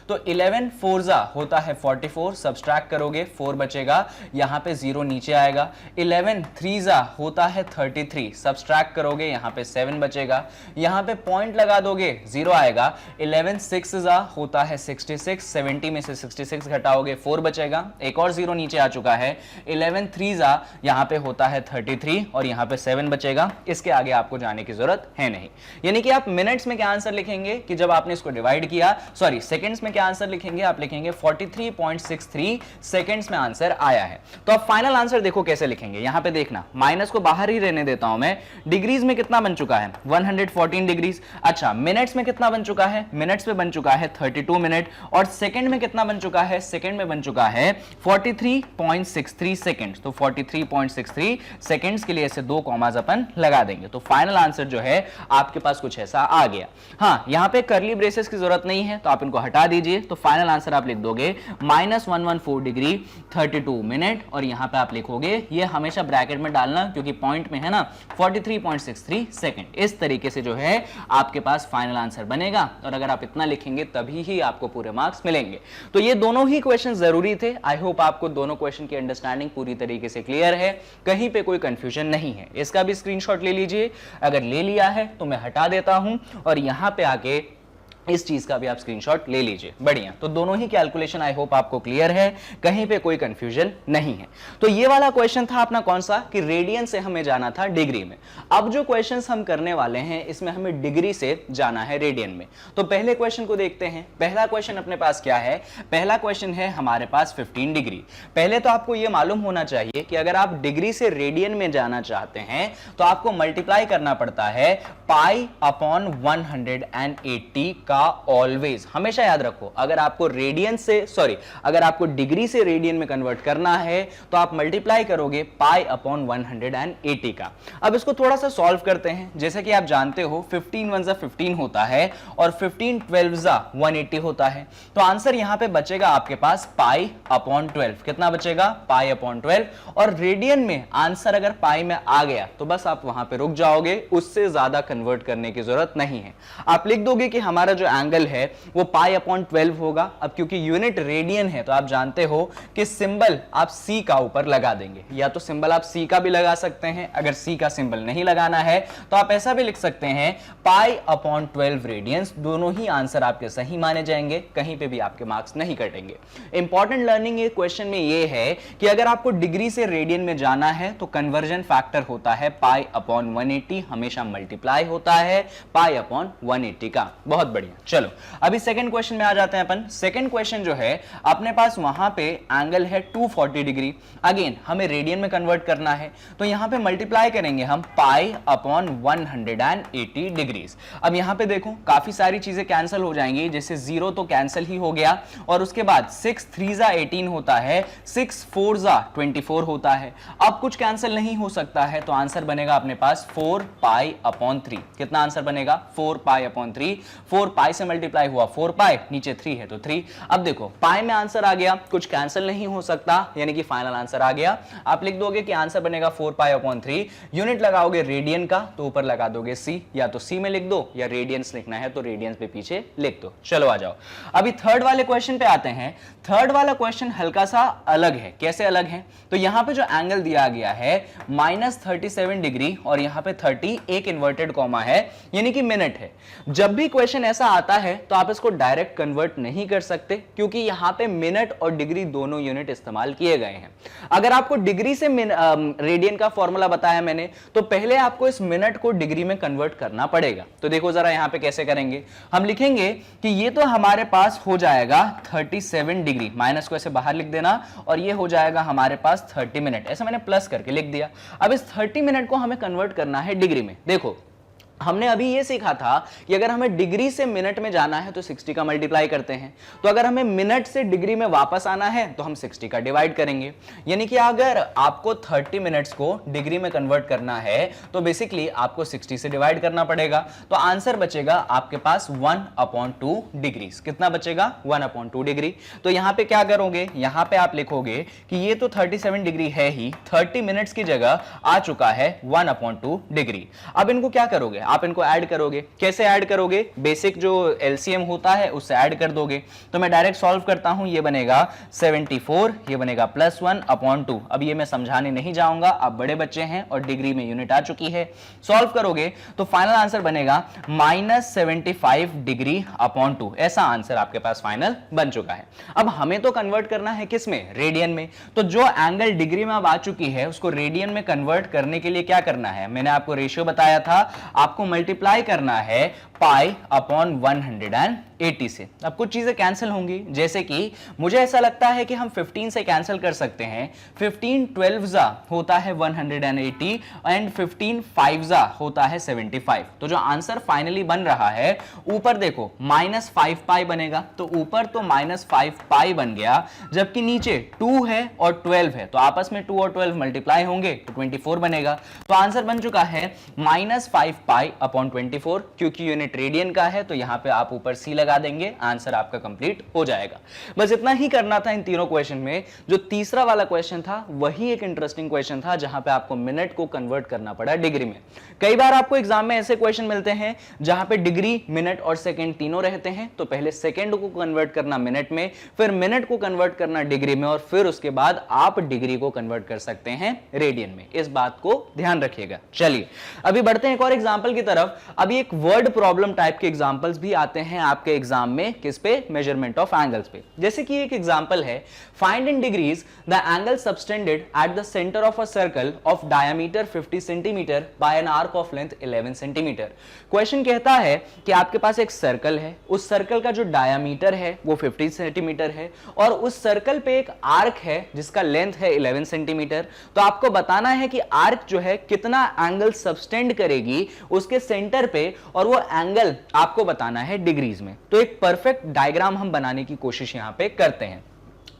तो 11 4 होता है 44, सब्सट्रैक्ट करोगे 4 बचेगा, यहां पे 0 नीचे आएगा। 11 3 होता है 33, सब्सट्रैक्ट करोगे यहां पे 7 बचेगा, यहां पे पॉइंट लगा दोगे 0 आएगा। 11 6 होता है 66, 70 में से 66 घटाओगे 4 बचेगा, एक और 0 नीचे आ चुका है। 11 3 यहां पे होता है 33 और यहां पे 7 बचेगा। इसके आगे आपको जाने की जरूरत है नहीं। यानी कि आप मिनट्स में क्या आंसर लिखेंगे कि जब आपने इसको डिवाइड किया, सॉरी सेकंड्स में क्या आंसर लिखेंगे? आप लिखेंगे 43.63 सेकंड्स में आंसर आया है। तो अब फाइनल आंसर देखो कैसे लिखेंगे। यहां पे देखना, माइनस को बाहर ही रहने देता हूं मैं। डिग्रीज में कितना बन चुका है? 114 डिग्रीज। अच्छा, मिनट्स में कितना बन चुका है? मिनट्स में बन चुका है 32 मिनट। और सेकंड में कितना बन चुका है? सेकंड में बन चुका है 43.63 सेकंड्स। तो 43.63 सेकंड्स के लिए ऐसे दो कॉमास अपन लगा देंगे। तो फाइनल आंसर जो है आपके पास कुछ ऐसा आ गया। हां, यहां पे कर्ली ब्रेसेस की जरूरत नहीं है तो आप इनको हटा दीजिए। तो फाइनल आंसर आप लिख दोगे -114 डिग्री 32 मिनट और यहां पे आप लिखोगे, ये हमेशा ब्रैकेट में डालना क्योंकि पॉइंट में है ना, 43.63 सेकंड। इस तरीके से जो है आपके पास फाइनल आंसर बनेगा और अगर आप इतना लिखेंगे तभी ही आपको पूरे मार्क्स मिलेंगे। तो ये दोनों ही क्वेश्चन जरूरी थे। आई होप आपको दोनों क्वेश्चन की अंडरस्टैंडिंग पूरी तरीके से क्लियर है, कहीं पे कोई कंफ्यूजन नहीं है। इसका भी स्क्रीनशॉट ले लीजिए, अगर ले लिया है तो मैं हटा देता हूं और यहां पे आके इस चीज का भी आप स्क्रीनशॉट ले लीजिए। बढ़िया, तो दोनों ही कैलकुलेशन आई होप आपको क्लियर है, कहीं पे कोई कंफ्यूजन नहीं है। तो ये वाला क्वेश्चन था अपना कौन सा, कि रेडियन से हमें जाना था डिग्री में। अब जो क्वेश्चंस हम करने वाले हैं इसमें हमें डिग्री से जाना है रेडियन में। तो पहले क्वेश्चन को देखते हैं। पहला क्वेश्चन अपने पास क्या है? पहला क्वेश्चन है हमारे पास 15 डिग्री। पहले तो आपको यह मालूम होना चाहिए कि अगर आप डिग्री से रेडियन में जाना चाहते हैं तो आपको मल्टीप्लाई करना पड़ता है पाई अपॉन 180 का आपका ऑलवेज, हमेशा याद रखो, अगर आपको अगर आपको डिग्री से रेडियन में कन्वर्ट करना है तो आप मल्टीप्लाई करोगे पाई अपॉन 180 का। अब इसको थोड़ा सा सॉल्व करते हैं। जैसे कि आप जानते हो 15 1 15 होता है और 15 12 180 होता है, तो आंसर यहां पे बचेगा आपके पास पाई अपॉन 12। कितना बचेगा? Pi upon 12। और रेडियन में आंसर अगर पाई में आ गया तो बस आप वहां पे रुक जाओगे, उससे ज्यादा कन्वर्ट करने की जरूरत नहीं है। आप लिख दोगे कि हमारा जो एंगल है वो पाई अपॉन 12 होगा। अब क्योंकि यूनिट रेडियन है तो आप जानते हो कि सिंबल आप सी का ऊपर लगा देंगे, या तो सिंबल आप सी का भी लगा सकते हैं, अगर सी का सिंबल नहीं लगाना है तो आप ऐसा भी लिख सकते हैं पाई अपॉन 12 रेडियंस। दोनों ही आंसर आपके सही माने जाएंगे, कहीं पे भी आपके मार्क्स नहीं कटेंगे। इंपॉर्टेंट लर्निंग ये क्वेश्चन में ये है कि अगर आपको डिग्री से रेडियन में जाना है तो कन्वर्जन फैक्टर होता है पाई अपॉन 180, हमेशा मल्टीप्लाई होता है पाई अपॉन 180 का। बहुत बढ़िया। चलो अभी सेकंड क्वेश्चन में आ जाते हैं अपन। सेकंड क्वेश्चन जो है अपने पास वहां पे एंगल है 240 डिग्री, अगेन हमें रेडियन में कन्वर्ट करना है तो यहां पे मल्टीप्लाई करेंगे हम पाई अपॉन 180 डिग्रीज। अब यहां पे देखो काफी सारी चीजें कैंसिल हो जाएंगी, जैसे 0 तो कैंसिल ही हो गया, और उसके बाद 6 3 18 होता है, 6 4 24 होता है। अब कुछ कैंसिल नहीं हो सकता है तो आंसर बनेगा अपने पास 4 पाई अपॉन 3। कितना आंसर बनेगा? 4 पाई अपॉन 3। 4 पाई से मल्टीप्लाई हुआ 4 पाई, नीचे 3 है तो 3। अब देखो पाई में आंसर आ गया, कुछ कैंसिल नहीं हो सकता, यानी कि फाइनल आंसर आ गया। आप लिख दोगे कि आंसर बनेगा 4 पाई अपॉन 3। यूनिट लगाओगे रेडियन का तो ऊपर लगा दोगे सी, या तो सी में लिख दो, या रेडियंस लिखना है तो रेडियंस पे पीछे लिख दो। चलो आ जाओ अभी थर्ड वाले क्वेश्चन पे आते हैं। थर्ड वाला क्वेश्चन हल्का सा अलग है। कैसे अलग है? तो यहां पे जो एंगल दिया गया है -37 डिग्री और यहां पे 30 एक इन्वर्टेड कॉमा है, यानी कि मिनट है। जब भी क्वेश्चन ऐसा आता है तो आप इसको डायरेक्ट कन्वर्ट नहीं कर सकते, क्योंकि यहां पे मिनट और डिग्री दोनों यूनिट इस्तेमाल किए गए हैं। अगर आपको डिग्री से रेडियन का फॉर्मूला बताया मैंने, तो पहले आपको इस मिनट को डिग्री में कन्वर्ट करना पड़ेगा। तो देखो जरा यहां पे कैसे करेंगे। हम लिखेंगे कि ये तो हमारे पास हो जाएगा 37 डिग्री, माइनस को ऐसे बाहर लिख देना, और ये हो जाएगा हमारे पास 30 मिनट, ऐसे मैंने प्लस करके लिख दिया। अब इस 30 मिनट को हमें कन्वर्ट करना है डिग्री में। देखो हमने अभी ये सीखा था कि अगर हमें डिग्री से मिनट में जाना है तो 60 का मल्टीप्लाई करते हैं, तो अगर हमें मिनट से डिग्री में वापस आना है तो हम 60 का डिवाइड करेंगे। यानी कि अगर आपको 30 मिनट्स को डिग्री में कन्वर्ट करना है तो बेसिकली आपको 60 से डिवाइड करना पड़ेगा। तो आंसर बचेगा आपके पास 1/2 डिग्री। कितना बचेगा? 1/2 डिग्री। तो यहां पे क्या करोगे? यहां पे आप लिखोगे कि ये तो 37 डिग्री है ही, 30 मिनट्स की जगह आ चुका है 1/2 डिग्री। अब इनको क्या करोगे? आप इनको ऐड करोगे। कैसे ऐड करोगे? बेसिक जो एलसीएम होता है उससे ऐड कर दोगे। तो मैं डायरेक्ट सॉल्व करता हूं। ये बनेगा 74, ये बनेगा +1/2। अब ये मैं समझाने नहीं जाऊंगा, आप बड़े बच्चे हैं और डिग्री में यूनिट आ चुकी है। सॉल्व करोगे तो फाइनल आंसर बनेगा -75 डिग्री अपॉन 2। ऐसा आंसर आपके पास फाइनल बन चुका है। अब हमें तो कन्वर्ट करना है किस में? रेडियन में। तो जो एंगल डिग्री में अब आ चुकी है उसको रेडियन में कन्वर्ट करने के लिए क्या करना है? मैंने आपको रेशियो बताया था, आपको मल्टीप्लाई करना है पाई अपॉन 180 से। अब कुछ चीजें कैंसिल होंगी, जैसे कि मुझे ऐसा लगता है कि हम 15 से कैंसिल कर सकते हैं। 15 12 होता है 180 एंड 15 5 होता है 75। तो जो आंसर फाइनली बन रहा है, ऊपर देखो -5 पाई बनेगा, तो ऊपर तो -5 पाई बन गया, जबकि नीचे 2 है और 12 है, तो आपस में 2 और 12 मल्टीप्लाई होंगे तो 24 बनेगा। तो आंसर बन चुका है -5 पाई अपॉन 24। क्योंकि यूनिट रेडियन का है तो यहां पे आप ऊपर सी लगा देंगे, आंसर आपका कंप्लीट हो जाएगा। बस इतना ही करना था इन तीनों क्वेश्चन में। जो तीसरा वाला क्वेश्चन था वही एक इंटरेस्टिंग क्वेश्चन था, जहां पे आपको मिनट को कन्वर्ट करना पड़ा डिग्री में। कई बार आपको एग्जाम में ऐसे क्वेश्चन मिलते हैं जहां पे डिग्री, मिनट और सेकंड तीनों रहते हैं। तो पहले सेकंड को कन्वर्ट करना मिनट में, फिर मिनट को कन्वर्ट करना डिग्री में, और फिर उसके बाद आप डिग्री को कन्वर्ट कर सकते हैं रेडियन में। इस बात को ध्यान रखिएगा। चलिए अभी बढ़ते हैं एक और एग्जांपल की तरफ। अभी एक वर्ड प्रॉब्लम टाइप के एग्जांपल्स भी आते हैं आपके एग्जाम में, किस पे? मेजरमेंट ऑफ एंगल्स पे। जैसे कि एक एग्जांपल है, find in degrees the angle subtended at the centre of a circle of diameter 50 centimetre bye an arc of length 11 centimetre. Question कहता है कि आपके पास एक सर्कल है, उस सर्कल का जो डायमीटर है वो 50 सेंटीमीटर है, और उस सर्कल पे एक आर्क है जिसका लेंथ है 11 सेंटीमीटर। तो आपको बताना है कि आर्क जो है कितना एंगल सबटेंड करेगी उसके सेंटर पे, और वो एंगल आपको बताना है डिग्रीज में, तो एक परफेक्ट डायग्राम हम बनाने की कोशिश यहां पे करते हैं।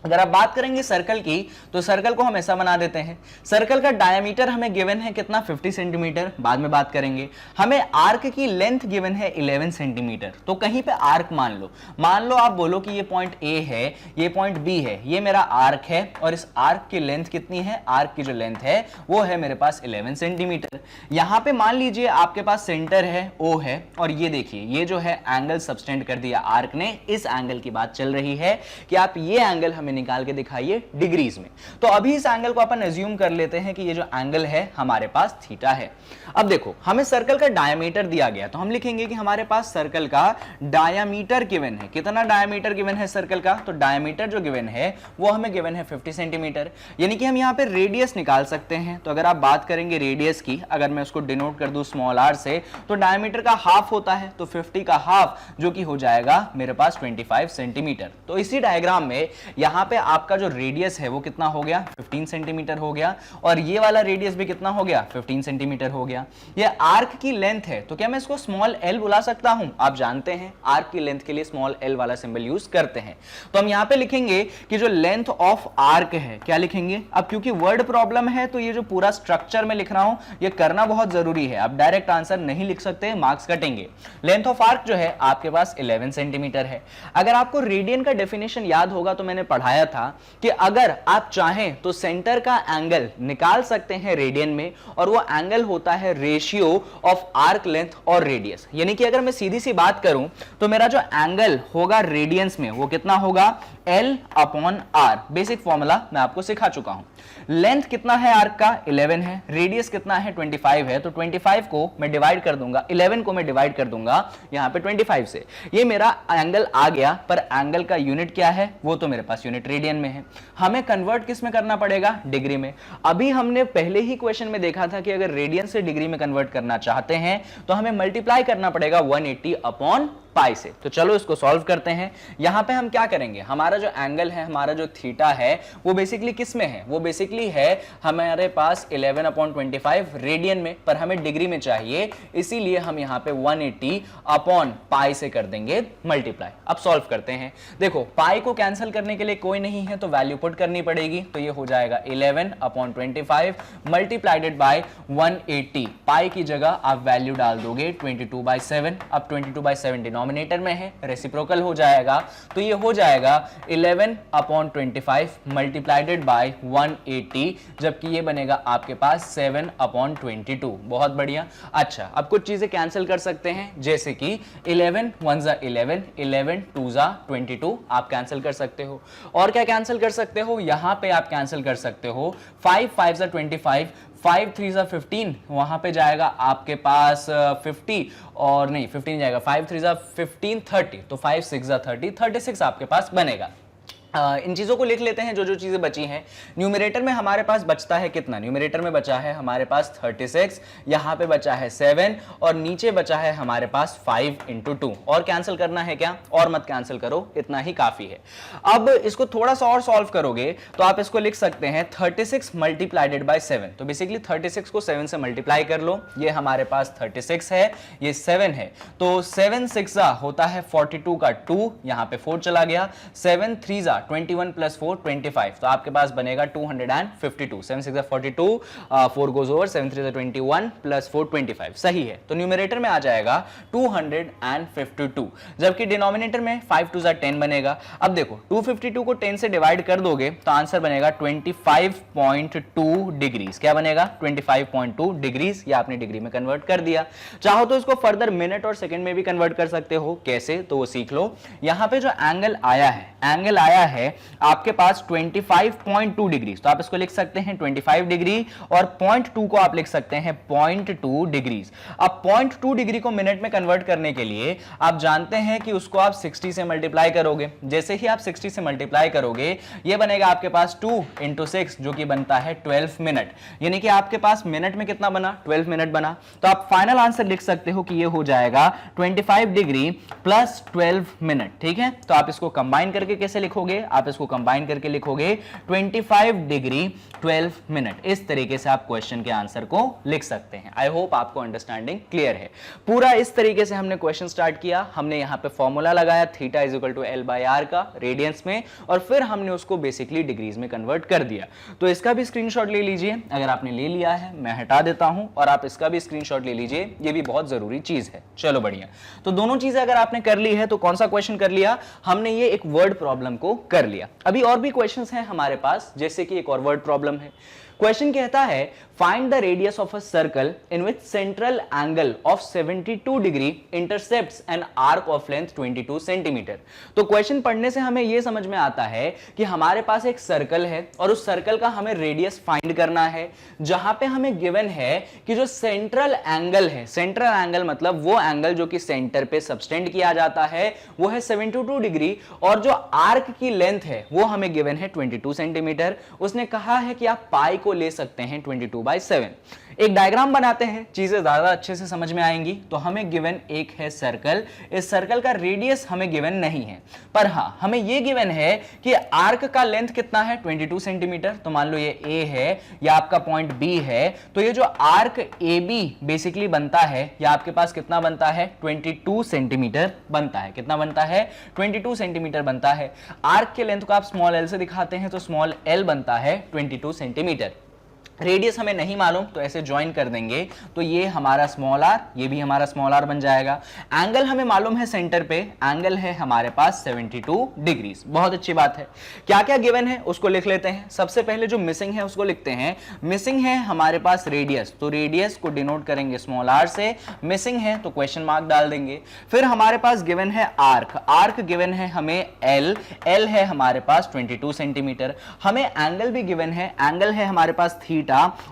अगर आप बात करेंगे सर्कल की, तो सर्कल को हम ऐसा बना देते हैं। सर्कल का डायमीटर हमें गिवन है कितना, 50 सेंटीमीटर, बाद में बात करेंगे। हमें आर्क की लेंथ गिवन है 11 सेंटीमीटर। तो कहीं पे आर्क मान लो आप बोलो कि ये पॉइंट ए है, ये पॉइंट बी है, ये मेरा आर्क है, और इस आर्क की लेंथ कितनी है, आर्क की जो लेंथ है वो है मेरे पास 11 सेंटीमीटर। यहां पे मान लीजिए आपके पास सेंटर है, ओ है, और ये देखिए ये जो है एंगल सबटेंड कर दिया आर्क ने। इस एंगल की बात चल रही है कि आप ये एंगल हमें निकाल के दिखाइए डिग्रीज में। तो अभी इस एंगल को अपन एज्यूम कर लेते हैं कि ये जो एंगल है हमारे पास थीटा है। अब देखो हमें सर्कल का डायमीटर दिया गया, तो हम लिखेंगे कि हमारे पास सर्कल का डायमीटर गिवन है। कितना डायमीटर गिवन है सर्कल का, तो डायमीटर जो गिवन है वो हमें गिवन है 50 सेंटीमीटर। यानी कि हम यहां पे रेडियस निकाल सकते हैं। तो अगर आप बात करेंगे रेडियस की, अगर मैं उसको डिनोट कर दूं स्मॉल आर से, तो डायमीटर का हाफ होता है, तो 50 का हाफ जो कि हो जाएगा मेरे पास 25 सेंटीमीटर। तो इसी डायग्राम में यहां पे आपका जो रेडियस है वो कितना हो गया, 15 सेंटीमीटर हो गया, और ये वाला रेडियस भी कितना हो गया, 15 सेंटीमीटर हो गया। ये आर्क की लेंथ है, तो क्या मैं इसको स्मॉल एल बुला सकता हूं? आप जानते हैं आर्क की लेंथ के लिए स्मॉल एल वाला सिंबल यूज करते हैं। तो हम यहां पे लिखेंगे कि जो लेंथ ऑफ आर्क है, क्या लिखेंगे? अब क्योंकि वर्ड प्रॉब्लम है तो ये जो पूरा स्ट्रक्चर में लिख रहा हूं ये करना बहुत जरूरी है। आप डायरेक्ट आंसर नहीं लिख सकते, मार्क्स कटेंगे। लेंथ ऑफ आर्क जो है आपके पास 11 सेंटीमीटर है। अगर आपको रेडियन का डेफिनेशन याद होगा तो मैंने पढ़ाया था कि अगर आप चाहें तो सेंटर का एंगल निकाल सकते हैं रेडियन में, और वो एंगल होता है रेशियो ऑफ आर्क लेंथ और रेडियस। यानी कि अगर मैं सीधी सी बात करूं तो मेरा जो एंगल होगा रेडियंस में वो कितना होगा, L upon R। Basic formula मैं आपको सिखा चुका हूं। लेंथ कितना है आर्क का, 11 है, रेडियस कितना है, 25 है, तो 25 को मैं डिवाइड कर दूंगा, 11 को मैं डिवाइड कर दूंगा यहां पे 25 से। ये मेरा एंगल आ गया, पर एंगल का यूनिट क्या है, वो तो मेरे पास यूनिट रेडियन में है। हमें कन्वर्ट किस में करना पड़ेगा, डिग्री में। अभी हमने पहले ही क्वेश्चन में देखा था कि अगर रेडियन से डिग्री में कन्वर्ट करना चाहते हैं तो हमें मल्टीप्लाई करना पड़ेगा 180 अपॉन पाई से। तो चलो इसको सॉल्व करते हैं। यहां पे हम क्या करेंगे, हमारा जो एंगल है, हमारा जो थीटा है, वो बेसिकली किस में है, वो बेसिकली है हमारे पास 11 अपॉन 25 रेडियन में, पर हमें डिग्री में चाहिए, इसीलिए हम यहां पे 180 अपॉन पाई से कर देंगे मल्टीप्लाई। अब सॉल्व करते हैं। देखो पाई को कैंसिल करने के लिए कोई नहीं है तो वैल्यू पुट करनी पड़ेगी, तो ये हो जाएगा 11 अपॉन 25 मल्टीप्लाइडेड बाय 180। पाई की जगह आप वैल्यू डाल दोगे 22/7। अब 22/7 डिनोमिनेटर में है, रेसिप्रोकल हो जाएगा, तो ये हो जाएगा 11 अपॉन 25 मल्टीप्लाइडेड बाय 180, जबकि ये बनेगा आपके पास 7 अपॉन 22। बहुत बढ़िया। अच्छा अब कुछ चीजें कैंसिल कर सकते हैं, जैसे कि 11 1 जा 11, 11 2 जा 22 आप कैंसिल कर सकते हो। और क्या कैंसिल कर सकते हो, यहां पे आप कैंसिल कर सकते हो 5 5 जा 25, 5 3 जा 15, वहां पे जाएगा आपके पास 50, और नहीं 15 जाएगा, 5 3 जा 15 30, तो 5 6 जा 30, 36 आपके पास बनेगा। इन चीजों को लिख लेते हैं जो जो चीजें बची हैं। न्यूमरेटर में हमारे पास बचता है कितना, न्यूमरेटर में बचा है हमारे पास 36, यहां पे बचा है 7, और नीचे बचा है हमारे पास 5 इंटू 2। और कैंसिल करना है क्या, और मत कैंसिल करो, इतना ही काफी है। अब इसको थोड़ा सा और सॉल्व करोगे तो आप इसको लिख सकते हैं 36 मल्टीप्लाइडेड बाय 7। तो बेसिकली 36 को 7 से मल्टीप्लाई कर लो, ये हमारे पास 36 है, ये 7 है, तो 7 6 होता है 42 का 2, यहां पे 4 चला गया, 7 3 21 प्लस 4 25, तो आपके पास बनेगा 252। 7 6 42, 4 गोज ओवर, 7 3 21 प्लस 4 25, सही है। तो न्यूमरेटर में आ जाएगा 252, जबकि डिनोमिनेटर में 5 2 10 बनेगा। अब देखो 252 को 10 से डिवाइड कर दोगे तो आंसर बनेगा 25.2 डिग्रीज। क्या बनेगा, 25.2 डिग्रीज। या आपने डिग्री में कन्वर्ट कर दिया। चाहो तो इसको फर्दर मिनट और सेकंड में भी कन्वर्ट कर सकते हो, कैसे तो वो सीख लो। यहां पे जो एंगल आया है आपके पास 25.2 डिग्री, तो आप इसको लिख सकते हैं 25 डिग्री, और 0.2 को आप लिख सकते हैं 0.2 डिग्रीज। अब 0.2 डिग्री को मिनट में कन्वर्ट करने के लिए आप जानते हैं कि उसको आप 60 से मल्टीप्लाई करोगे। जैसे ही आप 60 से मल्टीप्लाई करोगे ये बनेगा आपके पास 2 इंटू 6, जो कि बनता है 12 मिनट। यानी कि आपके पास मिनट में कितना बना, 12 मिनट बना। तो आप फाइनल आंसर लिख सकते हो कि ये हो जाएगा 25 डिग्री प्लस 12 मिनट। ठीक है, तो आप इसको कंबाइन करके कैसे लिखोगे, आप इसको कंबाइन करके लिखोगे 25 डिग्री 12 मिनट। इस तरीके से आप क्वेश्चन के आंसर को लिख सकते हैं। आई होप आपको अंडरस्टैंडिंग क्लियर है। पूरा इस तरीके से हमने क्वेश्चन स्टार्ट किया। हमने यहां पे फॉर्मूला लगाया theta is equal to L by R का रेडियंस में, और फिर हमने उसको बेसिकली डिग्रीज में कन्वर्ट कर दिया। तो इसका भी स्क्रीनशॉट ले लीजिए, अगर आपने ले लिया है मैं हटा देता हूं, और आप इसका भी स्क्रीनशॉट ले लीजिए, ये भी बहुत जरूरी चीज है। चलो बढ़िया। तो दोनों चीजें अगर आपने कर ली है तो कौन सा क्वेश्चन कर लिया हमने, ये एक वर्ड प्रॉब्लम को कर लिया। अभी और भी क्वेश्चंस हैं हमारे पास, जैसे कि एक और वर्ड प्रॉब्लम है। क्वेश्चन कहता है find the radius of a circle in which central angle of 72 degree intercepts an arc of length 22 centimetre. तो क्वेश्चन पढ़ने से हमें यह समझ में आता है कि हमारे पास एक सर्कल है और उस सर्कल का हमें रेडियस फाइंड करना है, जहां पे हमें गिवन है कि जो सेंट्रल एंगल है, सेंट्रल एंगल मतलब वो एंगल जो कि सेंटर पे सबटेंड किया जाता है, वो है 72 डिग्री, और जो आर्क की लेंथ है वो हमें गिवन है 22 सेंटीमीटर। उसने कहा है कि आप पाई को ले सकते हैं 22/7। एक डायग्राम बनाते हैं, चीजें ज्यादा अच्छे से समझ में आएंगी। तो हमें गिवन एक है सर्कल, इस सर्कल का रेडियस हमें गिवन नहीं है, पर हां हमें यह गिवन है कि आर्क का लेंथ कितना है 22 सेंटीमीटर। तो मान लो ये ए है या आपका पॉइंट बी है, तो ये जो आर्क ए बी बेसिकली बनता है, या आपके पास कितना बनता है 22 सेंटीमीटर बनता है। कितना बनता है 22 सेंटीमीटर बनता है। आर्क के लेंथ को आप स्मॉल एल से दिखाते हैं तो स्मॉल एल बनता है 22 सेंटीमीटर। रेडियस हमें नहीं मालूम तो ऐसे ज्वाइन कर देंगे, तो ये हमारा स्मॉल आर, ये भी हमारा स्मॉल आर बन जाएगा। एंगल हमें मालूम है सेंटर पे, एंगल है हमारे पास 72 डिग्रीज। बहुत अच्छी बात है। क्या क्या गिवन है उसको लिख लेते हैं। सबसे पहले जो मिसिंग है उसको लिखते हैं। मिसिंग है हमारे पास रेडियस, तो रेडियस को डिनोट करेंगे स्मॉल आर से। मिसिंग है तो क्वेश्चन मार्क डाल देंगे। फिर हमारे पास गिवन है आर्क, आर्क गिवन है हमें एल, एल है हमारे पास 22 सेंटीमीटर। हमें एंगल भी गिवन है, एंगल है हमारे पास थीटा,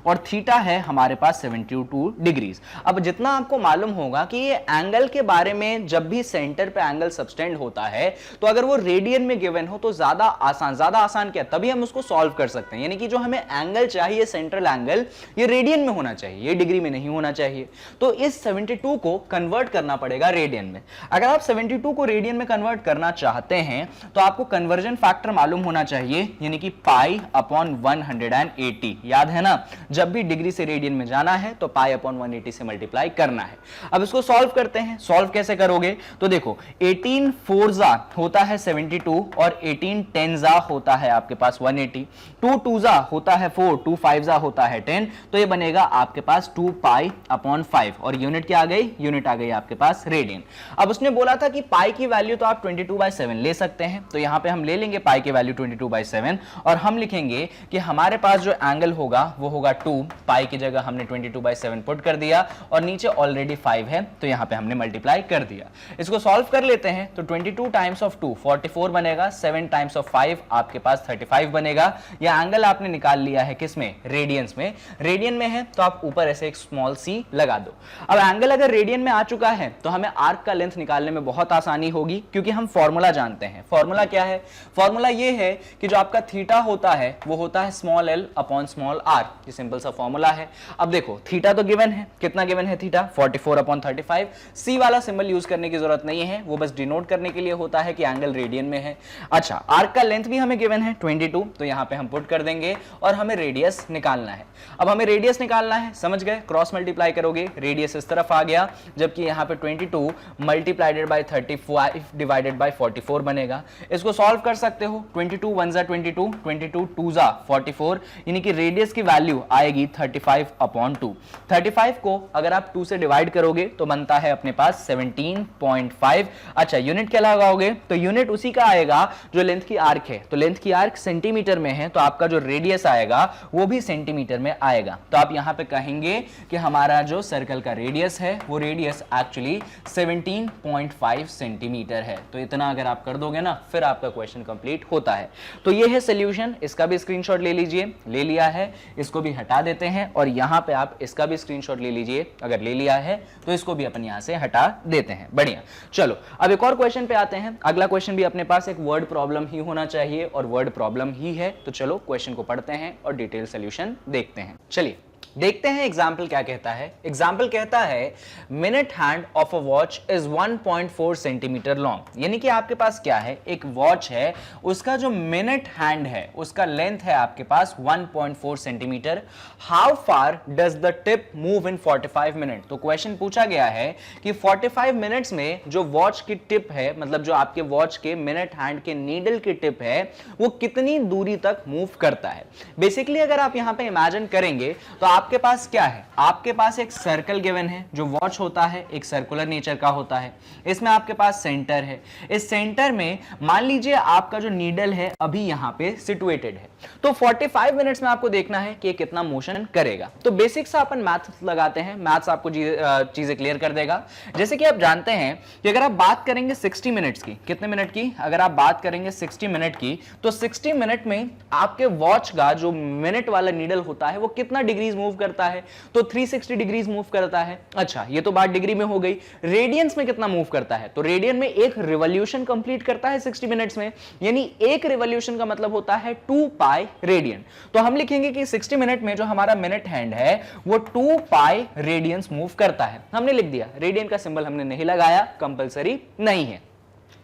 और थीटा है हमारे पास 72 डिग्रीज। अब जितना आपको मालूम होगा कि ये एंगल के बारे में, जब भी सेंटर पे एंगल सबटेंड होता है तो अगर वो रेडियन में गिवन हो तो ज्यादा आसान क्या, तभी हम उसको सॉल्व कर सकते हैं। यानी कि जो हमें एंगल चाहिए सेंट्रल एंगल, ये रेडियन में होना चाहिए, ये डिग्री में नहीं होना चाहिए। तो इस 72 को कन्वर्ट करना पड़ेगा रेडियन में। अगर आप 72 को रेडियन में कन्वर्ट करना चाहते हैं तो आपको कन्वर्जन फैक्टर मालूम होना चाहिए, यानी कि पाई अपॉन 180। याद है ना, जब भी डिग्री से रेडियन में जाना है तो पाई अपॉन 180 से मल्टीप्लाई करना है। अब इसको सॉल्व करते हैं। सॉल्व कैसे करोगे, तो देखो 18 4 होता है 72, और 18 10 होता है आपके पास 180, 2 2 होता है 4, 2 5 होता है 10, तो ये बनेगा आपके पास 2 पाई अपॉन 5, और यूनिट क्या आ गई, यूनिट आ गई आपके पास रेडियन। अब उसने बोला था कि पाई की वैल्यू तो आप 22/7 ले सकते हैं, तो यहां पे हम ले लेंगे पाई की वैल्यू 22/7, और हम लिखेंगे कि हमारे पास जो एंगल होगा वो होगा 2, पाई की जगह हमने 22/7 पुट कर दिया, और नीचे ऑलरेडी 5 है तो यहां पे हमने मल्टीप्लाई कर दिया। इसको सॉल्व कर लेते हैं, तो 22 टाइम्स ऑफ 2 44 बनेगा, 7 टाइम्स ऑफ 5 आपके पास 35 बनेगा। यह एंगल आपने निकाल लिया है किसमें, रेडियंस में। रेडियन में है तो आप ऊपर ऐसे एक स्मॉल सी लगा दो। अब एंगल अगर रेडियन में आ चुका है तो हमें आर्क का लेंथ निकालने में बहुत आसानी होगी, क्योंकि हम फॉर्मूला जानते हैं। फॉर्मूला क्या है, फॉर्मूला ये है कि जो आपका थीटा होता है वो होता है small L upon small R. ये सिंपल सा फॉर्मूला है। अब देखो थीटा तो गिवन है, कितना गिवन है थीटा 44/35। सी वाला सिंबल यूज करने की जरूरत नहीं है, वो बस डिनोट करने के लिए होता है कि एंगल रेडियन में है। अच्छा, आर्क का लेंथ भी हमें गिवन है 22, तो यहां पे हम पुट कर देंगे, और हमें रेडियस निकालना है। अब हमें रेडियस निकालना है, समझ गए, क्रॉस मल्टीप्लाई करोगे, रेडियस इस तरफ आ गया, जबकि यहां पे 22 मल्टीप्लाइडेड बाय 35 डिवाइडेड बाय 44 बनेगा। इसको सॉल्व कर सकते हो, 22 1 22, 22 2 44, यानी कि रेडियस की वैल्यू आएगी 35/2। 35 को अगर आप 2 से डिवाइड करोगे तो बनता है अपने पास 17.5। अच्छा, यूनिट क्या लगाओगे, तो यूनिट उसी का आएगा जो लेंथ की आर्क है। तो लेंथ की आर्क सेंटीमीटर में है, तो आपका जो रेडियस आएगा वो भी सेंटीमीटर में आएगा। तो आप यहां पे कहेंगे कि हमारा जो सर्कल का रेडियस है वो रेडियस एक्चुअली 17.5 सेंटीमीटर है। तो इतना अगर आप कर दोगे ना, फिर आपका क्वेश्चन कंप्लीट होता है। तो ये है सोल्यूशन। इसका भी स्क्रीनशॉट ले लीजिए, ले लिया है, इसको भी हटा देते हैं, और यहां पे आप इसका भी स्क्रीनशॉट ले लीजिए, अगर ले लिया है तो इसको भी अपन यहां से हटा देते हैं। बढ़िया, चलो अब एक और क्वेश्चन पे आते हैं। अगला क्वेश्चन भी अपने पास एक वर्ड प्रॉब्लम ही होना चाहिए, और वर्ड प्रॉब्लम ही है। तो चलो क्वेश्चन को पढ़ते हैं और डिटेल सोल्यूशन देखते हैं। चलिए देखते हैं एग्जाम्पल क्या कहता है। एग्जाम्पल कहता है minute hand of a watch is 1.4 centimetre long, यानी कि आपके पास क्या है, एक वॉच है, उसका जो मिनट हैंड है उसका लेंथ है आपके पास 1.4 centimetre. How far does the tip move in 45 minute. तो क्वेश्चन पूछा गया है कि 45 मिनट्स में जो वॉच की टिप है, मतलब जो आपके वॉच के मिनट हैंड के नीडल की टिप है, वो कितनी दूरी तक मूव करता है। बेसिकली अगर आप यहां पे इमेजिन करेंगे तो आपके पास क्या है, आपके पास एक सर्कल गिवन है, जो वॉच होता है एक सर्कुलर नेचर का होता है, इसमें आपके पास सेंटर है, इस सेंटर में मान लीजिए आपका जो नीडल है अभी यहां पे सिचुएटेड है। तो 45 मिनट्स में आपको देखना है कि कितना मोशन करेगा। तो बेसिक सा अपन मैथ्स लगाते हैं, मैथ्स आपको चीजें क्लियर कर देगा। जैसे कि आप जानते हैं कि अगर आप बात करेंगे 60 मिनट्स की, कितने मिनट की, अगर आप बात करेंगे 60 मिनट की, तो 60 मिनट में आपके वॉच का जो मिनट वाला नीडल होता है वो कितना डिग्रीज मूव करता है, तो 360 डिग्रीज मूव करता है। अच्छा, ये तो बात डिग्री में हो गई। रेडियंस में कितना मूव करता है, तो रेडियन में एक रिवॉल्यूशन कंप्लीट करता है 60 मिनट्स में, यानी एक रिवॉल्यूशन का मतलब होता है 2 पाई रेडियन। तो हम लिखेंगे कि 60 मिनट में जो हमारा मिनट हैंड है वो 2 पाई रेडियंस मूव करता है। हमने लिख दिया, रेडियन का सिंबल हमने नहीं लगाया, कंपलसरी नहीं है।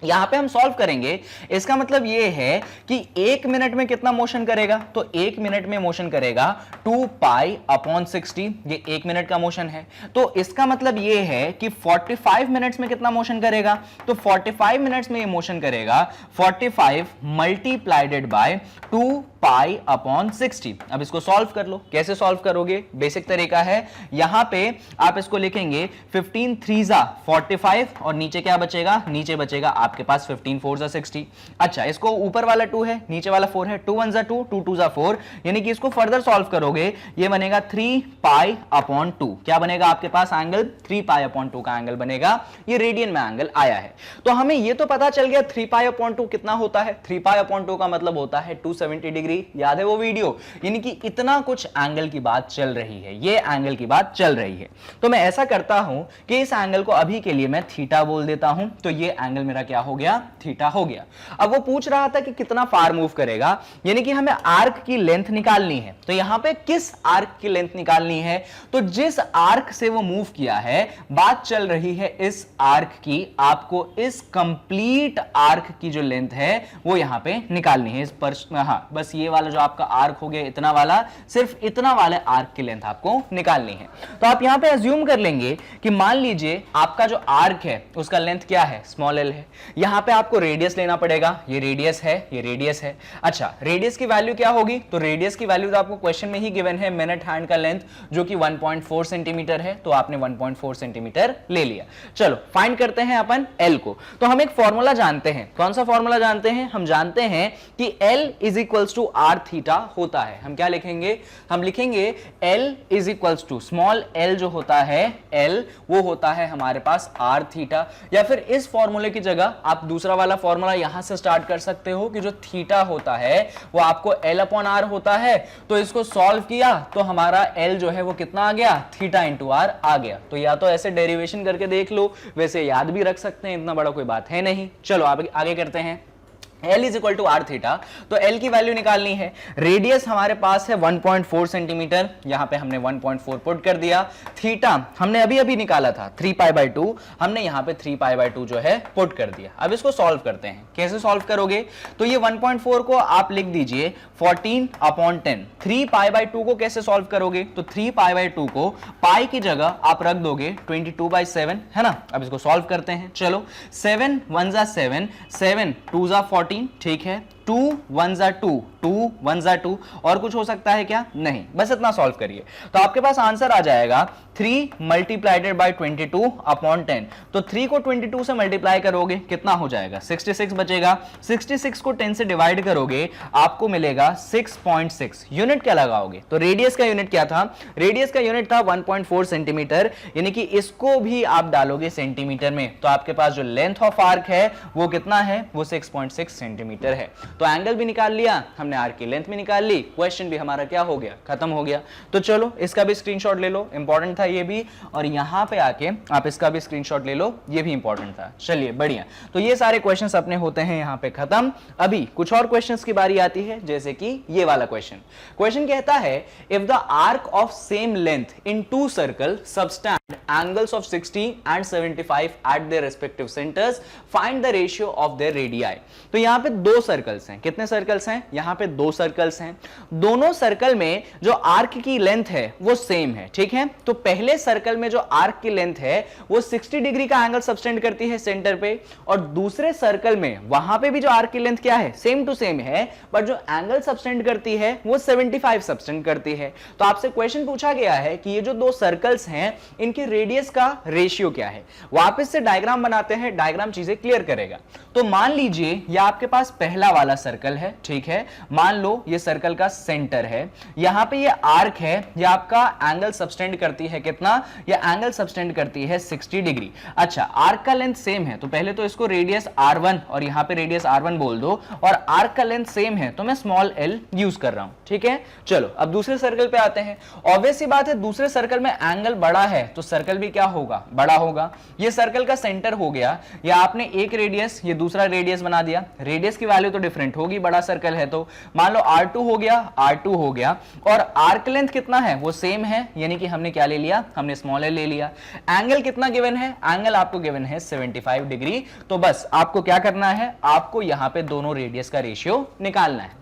यहां पे हम सॉल्व करेंगे, इसका मतलब यह है कि 1 मिनट में कितना मोशन करेगा, तो 1 मिनट में मोशन करेगा 2 पाई अपॉन 60, ये 1 मिनट का मोशन है। तो इसका मतलब यह है कि 45 मिनट्स में कितना मोशन करेगा, तो 45 मिनट्स में ये मोशन करेगा 45 मल्टीप्लाइडेड बाय 2 पाई अपॉन 60। अब इसको सॉल्व कर लो, कैसे सॉल्व करोगे, बेसिक तरीका है, यहां पे आप इसको लिखेंगे 15 3 45 और नीचे क्या बचेगा, नीचे बचेगा आपके पास 15 4 60। अच्छा, इसको ऊपर वाला 2 है, नीचे वाला 4 है, 2 1 2, 2 2 4, यानी कि इसको फर्दर सॉल्व करोगे, ये बनेगा 3 पाई अपॉन 2। क्या बनेगा आपके पास एंगल, 3 पाई अपॉन 2 का एंगल बनेगा, ये रेडियन में एंगल आया है। तो हमें ये तो पता चल गया 3 पाई अपॉन 2 कितना होता है, 3 पाई अपॉन 2 का मतलब होता है 270 डिग्री। याद है वो वीडियो, यानी कि इतना कुछ एंगल की बात चल रही है, ये एंगल की बात चल रही है। तो मैं ऐसा करता हूं कि इस एंगल को अभी के लिए मैं थीटा बोल देता हूं, तो ये एंगल मेरा क्या हो गया, थीटा हो गया। अब वो पूछ रहा था कि कितना फार मूव करेगा, यानी कि हमें आर्क की लेंथ निकालनी है। तो यहां पे किस आर्क की लेंथ निकालनी है, तो जिस आर्क से वो मूव किया है, बात चल रही है इस आर्क की, आपको इस कंप्लीट आर्क की जो लेंथ है वो यहां पे निकालनी है। इस पर हाँ, बस ये वाला जो आपका आर्क हो गया इतना वाला, सिर्फ इतना वाले आर्क की लेंथ आपको निकालनी है। तो आप यहां पे अज्यूम कर लेंगे कि मान लीजिए आपका जो आर्क है उसका लेंथ क्या है, स्मॉल एल है। यहां पे आपको रेडियस लेना पड़ेगा, ये रेडियस है, ये रेडियस है। अच्छा, रेडियस की वैल्यू क्या होगी, तो रेडियस की वैल्यू तो आपको क्वेश्चन में ही गिवन है, मिनट हैंड का लेंथ जो कि 1.4 सेंटीमीटर है, तो आपने 1.4 सेंटीमीटर ले लिया। चलो फाइंड करते हैं अपन एल को। तो हम एक फॉर्मूला जानते हैं, कौन सा फॉर्मूला जानते हैं, हम जानते हैं कि L is equals to R theta होता है। हम क्या लिखेंगे, हम लिखेंगे L is equals to, small L जो होता है, एल वो होता है हमारे पास आर थीटा, या फिर इस फॉर्मूले की जगह आप दूसरा वाला फॉर्मूला यहां से स्टार्ट कर सकते हो कि जो थीटा होता है वो आपको एल अपॉन आर होता है। तो इसको सॉल्व किया तो हमारा एल जो है वो कितना आ गया, थीटा इंटू आर आ गया। तो या तो ऐसे डेरिवेशन करके देख लो, वैसे याद भी रख सकते हैं, इतना बड़ा कोई बात है नहीं। चलो आगे करते हैं। L is equal to R theta, तो L की वैल्यू निकालनी है। रेडियस हमारे पास है 1.4 सेंटीमीटर, यहां पे हमने 1.4 पुट कर दिया। थीटा हमने अभी अभी निकाला था 3 पाई बाय 2, हमने यहां पे 3 पाई बाय 2 जो है पुट कर दिया। अब इसको सॉल्व करते हैं, कैसे सॉल्व करोगे, तो ये 1.4 को आप लिख दीजिए 14 अपॉन 10। 3 पाई बाय 2 को कैसे सॉल्व करोगे, तो 3 पाई बाय 2 को पाई की जगह आप रख दोगे 22/7, है ना। अब इसको सॉल्व करते हैं, चलो 7 1 7, 7 2 14, ठीक है, 2 1 2, 2 1 2, और कुछ हो सकता है क्या, नहीं, बस इतना सॉल्व करिए तो आपके पास आंसर आ जाएगा 3 मल्टीप्लाइडेड बाय 22 अपॉन 10। तो 3 को 22 से मल्टीप्लाई करोगे कितना हो जाएगा, 66 बचेगा। 66 को 10 से डिवाइड करोगे आपको मिलेगा 6.6। यूनिट क्या लगाओगे, तो रेडियस का यूनिट क्या था, रेडियस का यूनिट था 1.4 सेंटीमीटर, यानी कि इसको भी आप डालोगे सेंटीमीटर में, तो आपके पास जो लेंथ ऑफ आर्क है वो कितना है, वो 6.6 सेंटीमीटर है। तो एंगल भी निकाल लिया हमने, आर्क की लेंथ भी निकाल ली, क्वेश्चन भी हमारा क्या हो गया, खत्म हो गया। तो चलो इसका भी स्क्रीनशॉट ले लो, इंपॉर्टेंट था ये भी, और यहां पे आके आप इसका भी स्क्रीनशॉट ले लो, ये भी इंपॉर्टेंट था। चलिए बढ़िया, तो ये सारे क्वेश्चंस अपने होते हैं यहां पे खत्म। अभी कुछ और क्वेश्चंस की बारी आती है, जैसे कि ये वाला क्वेश्चन कहता है if the arc of same length in two circles subtend angles of 60 and 75 at their respective centres, find the ratio of their radii. तो यहां पे दो सर्कल्स हैं, कितने सर्कल्स हैं, यहां पे दो सर्कल्स हैं, दोनों सर्कल में जो आर्क की लेंथ है वो सेम है, ठीक है। तो पहले सर्कल में जो आर्क की लेंथ है वो 60 डिग्री का एंगल सबटेंड करती है सेंटर पे, और दूसरे सर्कल में वहां पे भी जो आर्क की लेंथ क्या है, सेम टू सेम है, बट जो एंगल सबटेंड करती है वो 75 सबटेंड करती है। तो आपसे क्वेश्चन पूछा गया है कि ये जो दो सर्कल्स हैं इनके रेडियस का रेशियो क्या है। वापस से डायग्राम बनाते हैं, डायग्राम चीजें क्लियर करेगा। तो मान लीजिए ये आपके पास पहला वाला सर्कल है, ठीक है, मान लो ये सर्कल का सेंटर है, यहां पे ये आर्क है, ये आपका एंगल सबटेंड करती है कितना, ये एंगल सबटेंड करती है 60 डिग्री। अच्छा, आर्क का लेंथ सेम है, तो पहले तो इसको रेडियस R1 और यहां पे रेडियस R1 बोल दो, और आर्क का लेंथ सेम है तो मैं स्मॉल l यूज कर रहा हूं, ठीक है। चलो अब दूसरे सर्कल पे आते हैं। ऑब्वियस सी बात है, दूसरे सर्कल में एंगल बड़ा है तो सर्कल भी क्या होगा, बड़ा होगा। ये सर्कल का सेंटर हो गया, या आपने एक रेडियस ये दूसरा रेडियस बना दिया, रेडियस की वैल्यू तो डिफरेंट होगी, बड़ा सर्कल है तो मान लो R2 हो गया, R2 हो गया, और आर्क लेंथ कितना है वो सेम है, यानी कि हमने क्या ले लिया, हमने स्मॉल l ले लिया। एंगल कितना गिवन है, एंगल आपको गिवन है 75 डिग्री। तो बस आपको क्या करना है, आपको यहां पे दोनों रेडियस का रेशियो निकालना है।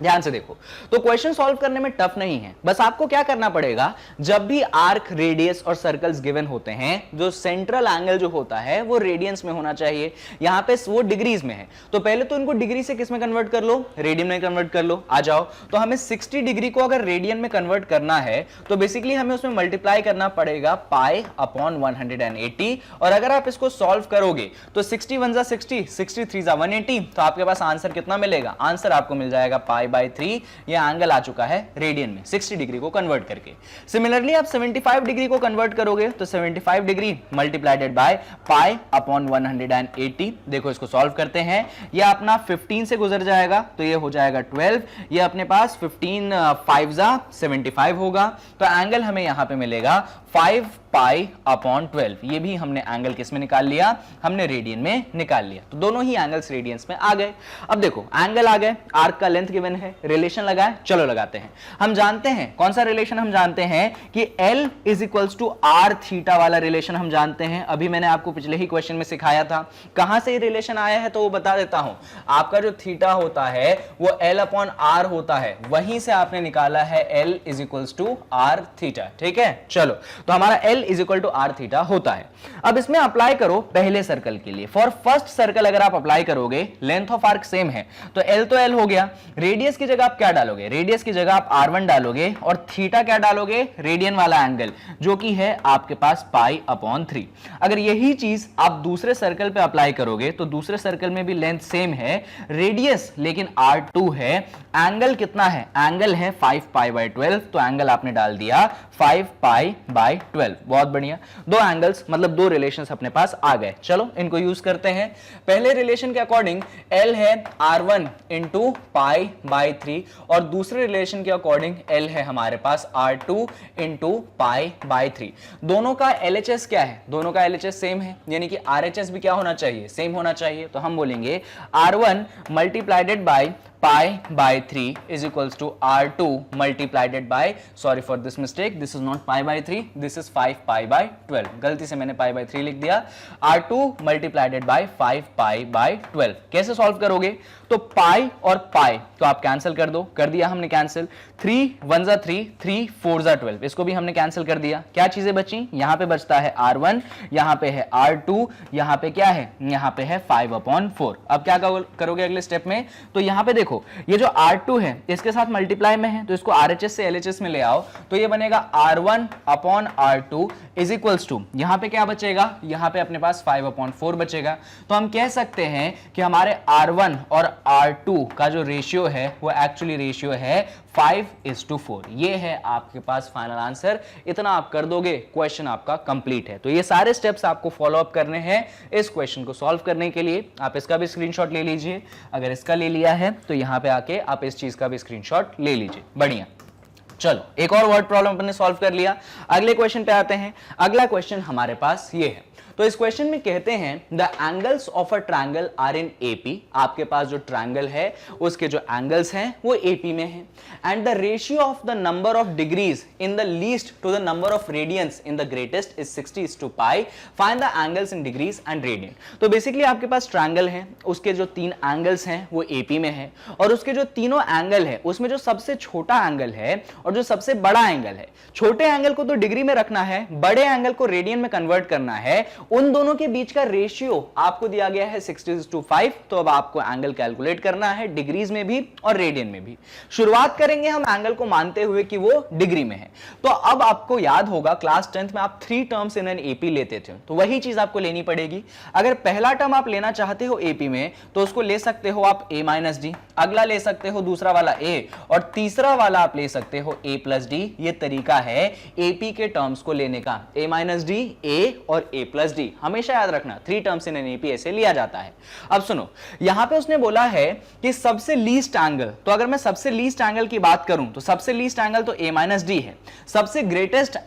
ध्यान से देखो, तो क्वेश्चन सॉल्व करने में टफ नहीं है, बस आपको क्या करना पड़ेगा, जब भी आर्क, रेडियस और सर्कल्स गिवन होते हैं, जो सेंट्रल एंगल जो होता है वो रेडियंस में होना चाहिए, यहां पे वो डिग्रीज में है। तो पहले तो इनको डिग्री से किस में कन्वर्ट कर लो, रेडियन में कन्वर्ट कर लो। आ जाओ, तो हमें 60 डिग्री को अगर रेडियन में कन्वर्ट करना है तो बेसिकली हमें उसमें मल्टीप्लाई करना पड़ेगा पाई अपॉन 180, और अगर आप इसको सॉल्व करोगे तो 60 1 60, 60 3 180, तो आपके पास आंसर कितना मिलेगा, आंसर आपको मिल जाएगा पाई बाई 3। ये एंगल आ चुका है रेडियन में 60 डिग्री को कन्वर्ट करके। सिमिलरली आप 75 डिग्री को कन्वर्ट करोगे तो 75 डिग्री मल्टीप्लाइडेड बाय पाई अपॉन 180। देखो इसको सॉल्व करते हैं, ये अपना 15 से गुजर जाएगा तो ये हो जाएगा 12, ये अपने पास 15 5 जा 75 होगा, तो एंगल हमें यहां पे मिलेगा 5 पाई अपॉन 12। ये भी हमने एंगल किस में निकाल लिया, हमने रेडियन में निकाल लिया। तो दोनों ही एंगल्स रेडियंस में आ गए। अब देखो एंगल आ गए, आर्क का लेंथ गिवन है, रिलेशन लगाए, चलो लगाते हैं। हम जानते हैं कौन सा रिलेशन, हम जानते हैं कि L is equals to R theta वाला रिलेशन हम जानते हैं। अभी मैंने आपको पिछले ही क्वेश्चन में सिखाया था। कहां से ये रिलेशन आया है तो वो बता देता हूं। आपका जो थीटा होता है वो L अपॉन आर होता है, वहीं से आपने निकाला है L is equals to R theta, ठीक है। चलो तो हमारा L is equal to R theta होता है। अब इसमें अप्लाई करो पहले सर्कल के लिए। फॉर फर्स्ट सर्कल अगर आप अप्लाई करोगे, लेंथ ऑफ आर्क सेम है तो L तो L हो गया, रेडियस की जगह आप क्या डालोगे, रेडियस की जगह आप R1 डालोगे, और थीटा क्या डालोगे, रेडियन वाला एंगल जो कि है आपके पास पाई अपॉन 3। अगर यही चीज आप दूसरे सर्कल पे अप्लाई करोगे तो दूसरे सर्कल में भी लेंथ सेम है, रेडियस लेकिन R2 है, एंगल कितना है, एंगल है 5 पाई बाई 12, तो एंगल आपने डाल दिया 5 पाई बाई 12। बहुत बढ़िया, दो एंगल्स मतलब दो रिलेशंस अपने पास आ गए। चलो इनको यूज करते हैं। पहले रिलेशन के अकॉर्डिंग L है R1 इंटू पाई बाई 3, और दूसरे रिलेशन के अकॉर्डिंग L है हमारे पास R2 इंटू पाई बाई 3। दोनों का LHS क्या है, दोनों का LHS सेम है, यानी कि RHS भी क्या होना चाहिए, सेम होना चाहिए। तो हम बोलेंगे R1 मल्टीप्लाइडेड by pi by 3 is equals to R2 multiplied by, sorry for this mistake, this is not pi by 3, this is 5 pi by 12, गलती से मैंने pi by 3 लिख दिया। R2 multiplied by 5 pi by 12। कैसे सॉल्व करोगे, तो pi और pi तो आप कैंसिल कर दो, कर दिया हमने कैंसिल, 3 1 जा 3, 3 4 जा 12, इसको भी हमने कैंसिल कर दिया। क्या चीजें बची, यहां पे बचता है R1, यहां पे है R2, यहां पे क्या है, यहां पे है 5 अपॉन 4। अब क्या करोगे अगले स्टेप में, तो यहां पे देखो देखो ये जो R2 है इसके साथ मल्टीप्लाई में है, तो इसको RHS से LHS में ले आओ, तो ये बनेगा R1 upon R2 is equals to, यहां पे क्या बचेगा, यहां पे अपने पास 5/4 बचेगा। तो हम कह सकते हैं कि हमारे R1 और R2 का जो रेशियो है वो एक्चुअली रेशियो है 5:4। ये है आपके पास फाइनल आंसर। इतना आप कर दोगे, क्वेश्चन आपका कंप्लीट है। तो ये सारे स्टेप्स आपको फॉलो अप करने हैं इस क्वेश्चन को सॉल्व करने के लिए। आप इसका भी स्क्रीनशॉट ले लीजिए, अगर इसका ले लिया है तो यहां पे आके आप इस चीज का भी स्क्रीनशॉट ले लीजिए। बढ़िया, चलो एक और वर्ड प्रॉब्लम अपने सॉल्व कर लिया। अगले क्वेश्चन पे आते हैं। अगला क्वेश्चन हमारे पास ये है। तो इस क्वेश्चन में कहते हैं the angles of a triangle are in AP. आपके पास जो ट्रायंगल है उसके जो एंगल्स हैं वो एपी में हैं, and the ratio of the number of degrees in the least to the number of radians in the greatest is 60:π। Find the angles in degrees and radian. तो बेसिकली आपके पास ट्रायंगल है, उसके जो 3 एंगल्स हैं वो एपी में है, और उसके जो तीनों एंगल है उसमें जो सबसे छोटा एंगल है और जो सबसे बड़ा एंगल है, छोटे एंगल को तो डिग्री में रखना है, बड़े एंगल को रेडियन में कन्वर्ट करना है। उन दोनों के बीच का रेशियो आपको दिया गया है 60:5। तो अब आपको एंगल कैलकुलेट करना है डिग्रीज में भी और रेडियन में भी। शुरुआत करेंगे हम एंगल को मानते हुए कि वो डिग्री में है। तो अब आपको याद होगा क्लास 10th में आप 3 टर्म्स इन एन एपी लेते थे, तो वही चीज आपको लेनी पड़ेगी। अगर पहला टर्म आप लेना चाहते हो एपी में तो उसको ले सकते हो आप a-d, अगला ले सकते हो दूसरा वाला a, और तीसरा वाला आप ले सकते हो a+d। ये तरीका है एपी के टर्म्स को लेने का, a-d, a और a+d। हमेशा याद रखना 3 टर्म्स इन एन एपी ऐसे लिया जाता है। अब सुनो, यहां पे उसने बोला है कि सबसे लीस्ट एंगल, तो अगर मैं सबसे लीस्ट एंगल की बात करूं तो सबसे लीस्ट एंगल तो a-d है। सबसे ग्रेटेस्ट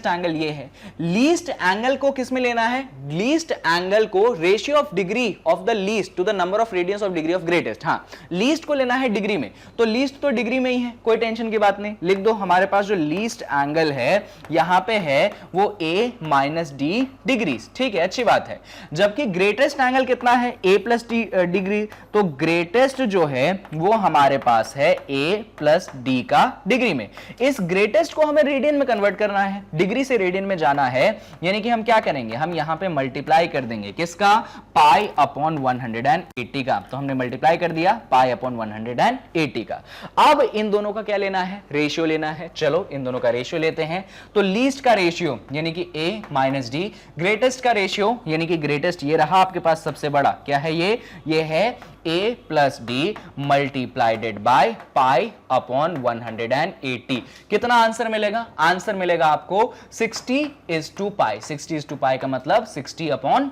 एंगल ये है। लीस्ट एंगल को किस में लेना है, लीस्ट एंगल को ratio of degree of the least to the number of radians of degree of greatest. हाँ, लीस्ट को लेना है डिग्री में, तो लीस्ट तो डिग्री में ही है, कोई टेंशन की बात नहीं। लिख दो हमारे पास जो लीस्ट एंगल है यहां पे है वो a-d डिग्रीज। ठीक है, अच्छी बात है। जबकि ग्रेटेस्ट एंगल कितना है, a+d डिग्री। तो ग्रेटेस्ट जो है वो हमारे पास है a+d का डिग्री में। इस ग्रेटेस्ट को हमें रेडियन में कन्वर्ट करना है, डिग्री से रेडियन में जाना है, यानी कि हम क्या करेंगे, हम यहां पे मल्टीप्लाई कर देंगे किसका, π/180 का। तो हमने मल्टीप्लाई कर दिया π/180 का। अब इन दोनों का क्या लेना है, रेशियो लेना है। चलो इन दोनों का रेशियो लेते हैं। तो लीस्ट का रेशियो यानी कि a-d, ग्रेटेस्ट का रेशियो यानी कि ग्रेटेस्ट ये रहा आपके पास सबसे बड़ा, क्या है ये है a+d मल्टीप्लाइडेड बाय π/180। कितना आंसर मिलेगा, आंसर मिलेगा आपको 60:π। 60:π का मतलब 60/π।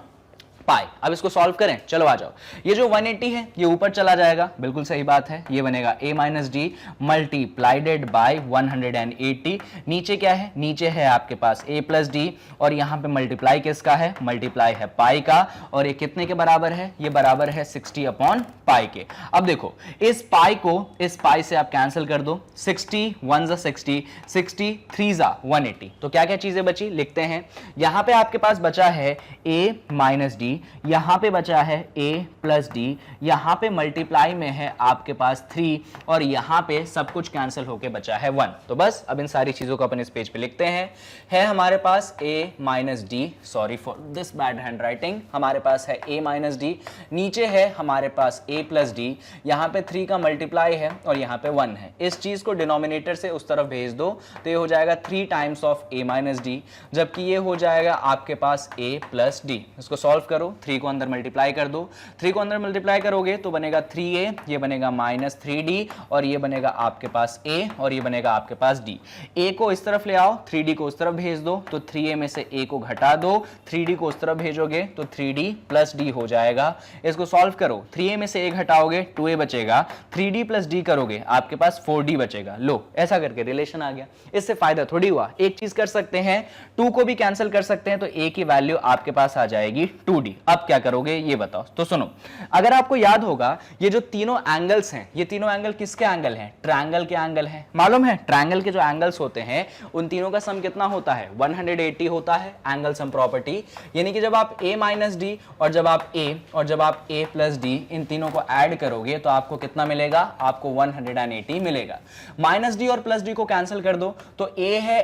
अब इसको सॉल्व करें, चलो आ जाओ। ये जो 180 है ये ऊपर चला जाएगा, बिल्कुल सही बात है। ये बनेगा a-d मल्टीप्लाइडेड बाय 180। नीचे क्या है, नीचे है आपके पास a+d, और यहां पे मल्टीप्लाई किसका है, मल्टीप्लाई है पाई का, और ये कितने के बराबर है, ये बराबर है 60/π के। अब देखो इस पाई को इस पाई से आप कैंसिल कर दो, 60 1 60, 60 3 180। तो क्या क्या चीजें बची लिखते हैं। यहां पे आपके पास बचा है a-d, यहां पे बचा है a+d, यहां पे मल्टीप्लाई में है आपके पास 3, और यहां पे सब कुछ कैंसिल होके बचा है 1। तो बस अब इन सारी चीजों को अपन इस पेज पे लिखते हैं। है हमारे पास a-d, sorry for this bad handwriting, हमारे पास है a-d, नीचे है हमारे पास a+d, यहां पे 3 का मल्टीप्लाई है और यहां पे 1 है। इस चीज को डिनोमिनेटर से उस तरफ भेज दो तो ये हो जाएगा 3 टाइम्स ऑफ a-d, जबकि ये हो जाएगा आपके पास a+d। इसको सॉल्व करो, 3 को अंदर मल्टीप्लाई कर दो, 3 को अंदर मल्टीप्लाई करोगे तो बनेगा 3a, ये बनेगा -3d, और ये बनेगा आपके पास a, और ये बनेगा आपके पास d। a को इस तरफ ले आओ, 3d को उस तरफ भेज दो, तो 3a में से a को घटा दो, 3d को उस तरफ भेजोगे तो 3d + d हो जाएगा। इसको सॉल्व करो, 3a में से a घटाओगे 2a बचेगा, 3d + d करोगे आपके पास 4d बचेगा। लो, ऐसा करके रिलेशन आ गया। इससे फायदा थोड़ी हुआ, एक चीज कर सकते हैं, 2 को भी कैंसिल कर सकते हैं, तो a की वैल्यू आपके पास आ जाएगी 2d। अब क्या करोगे ये बताओ। तो सुनो, अगर आपको याद होगा ये जो तीनों एंगल्स हैं, ये तीनों एंगल किसके एंगल हैं, ट्रायंगल के एंगल हैं। मालूम है ट्रायंगल के जो एंगल्स होते हैं उन तीनों का सम कितना होता है, 180 होता है एंगल सम प्रॉपर्टी। यानी कि जब आप a-d और जब आप a और जब आप a+d इन तीनों को ऐड करोगे तो आपको कितना मिलेगा, आपको 180 मिलेगा। -d और +d को कैंसिल कर दो तो a है,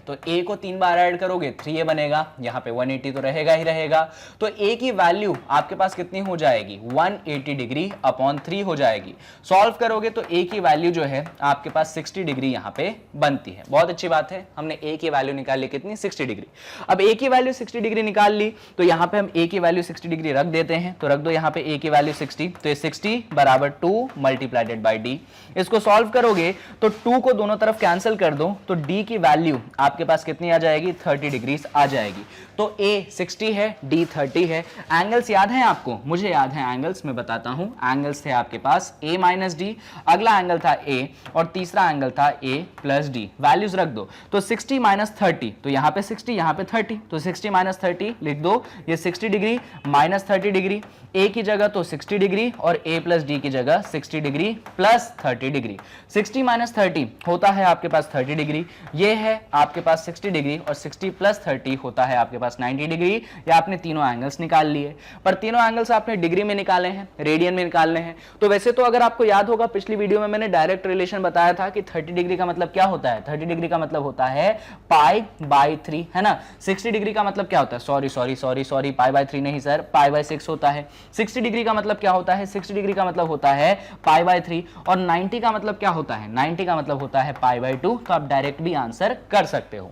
तो a को 3 बार ऐड करोगे 3a बनेगा, यहां पे 180 तो रहेगा ही रहेगा। तो a की वैल्यू आपके पास कितनी हो जाएगी 180 डिग्री अपॉन 3 हो जाएगी। सॉल्व करोगे तो a की वैल्यू जो है आपके पास 60 डिग्री यहां पे बनती है। बहुत अच्छी बात है, हमने a की वैल्यू निकाल ली कितनी 60 डिग्री। अब a की वैल्यू 60 डिग्री निकाल ली तो यहां पे हम a की वैल्यू 60 डिग्री रख देते हैं, तो रख दो यहां पे a की वैल्यू 60, तो ये 60 बराबर 2 मल्टीप्लाइडेड बाय d। इसको सॉल्व करोगे तो 2 को दोनों तरफ कैंसिल कर दो तो d की वैल्यू आपके पास कितनी आ जाएगी 30 डिग्री आ जाएगी। तो a 60 है, d 30 है। एंगल्स याद हैं आपको? मुझे याद है एंगल्स, मैं बताता हूं। एंगल्स थे आपके पास a माइनस डी, अगला एंगल था a और तीसरा एंगल था a प्लस डी। वैल्यूज रख दो तो 60 माइनस 30, तो यहां पे 60 यहां पे 30, तो 60 माइनस 30 लिख दो, ये 60 डिग्री माइनस 30 डिग्री, a की जगह तो 60 डिग्री और a प्लस डी की जगह 60 डिग्री प्लस 30 डिग्री। 60 माइनस 30 होता है आपके पास 30 डिग्री, ये है आपके पास 60 डिग्री और 60 प्लस 30 होता है आपके पास 90 डिग्री। या आपने तीनों एंगल्स निकाल लिए, पर तीनों एंगल्स आपने डिग्री में निकाले हैं, रेडियन में निकालने हैं। तो वैसे तो अगर आपको याद होगा पिछली वीडियो में मैंने डायरेक्ट रिलेशन बताया था कि 30 डिग्री का मतलब क्या होता है, 30 डिग्री का मतलब होता है पाई बाई 3, है ना। 60 डिग्री का मतलब क्या होता है, सॉरी पाई बाई 3 नहीं सर, पाई बाई 6 होता है। 60 डिग्री का मतलब क्या होता है, 60 डिग्री का मतलब होता है पाई बाई 3। और 90 का मतलब क्या होता है, 90 का मतलब होता है पाई बाई 2। तो आप डायरेक्ट भी आंसर कर सकते हो।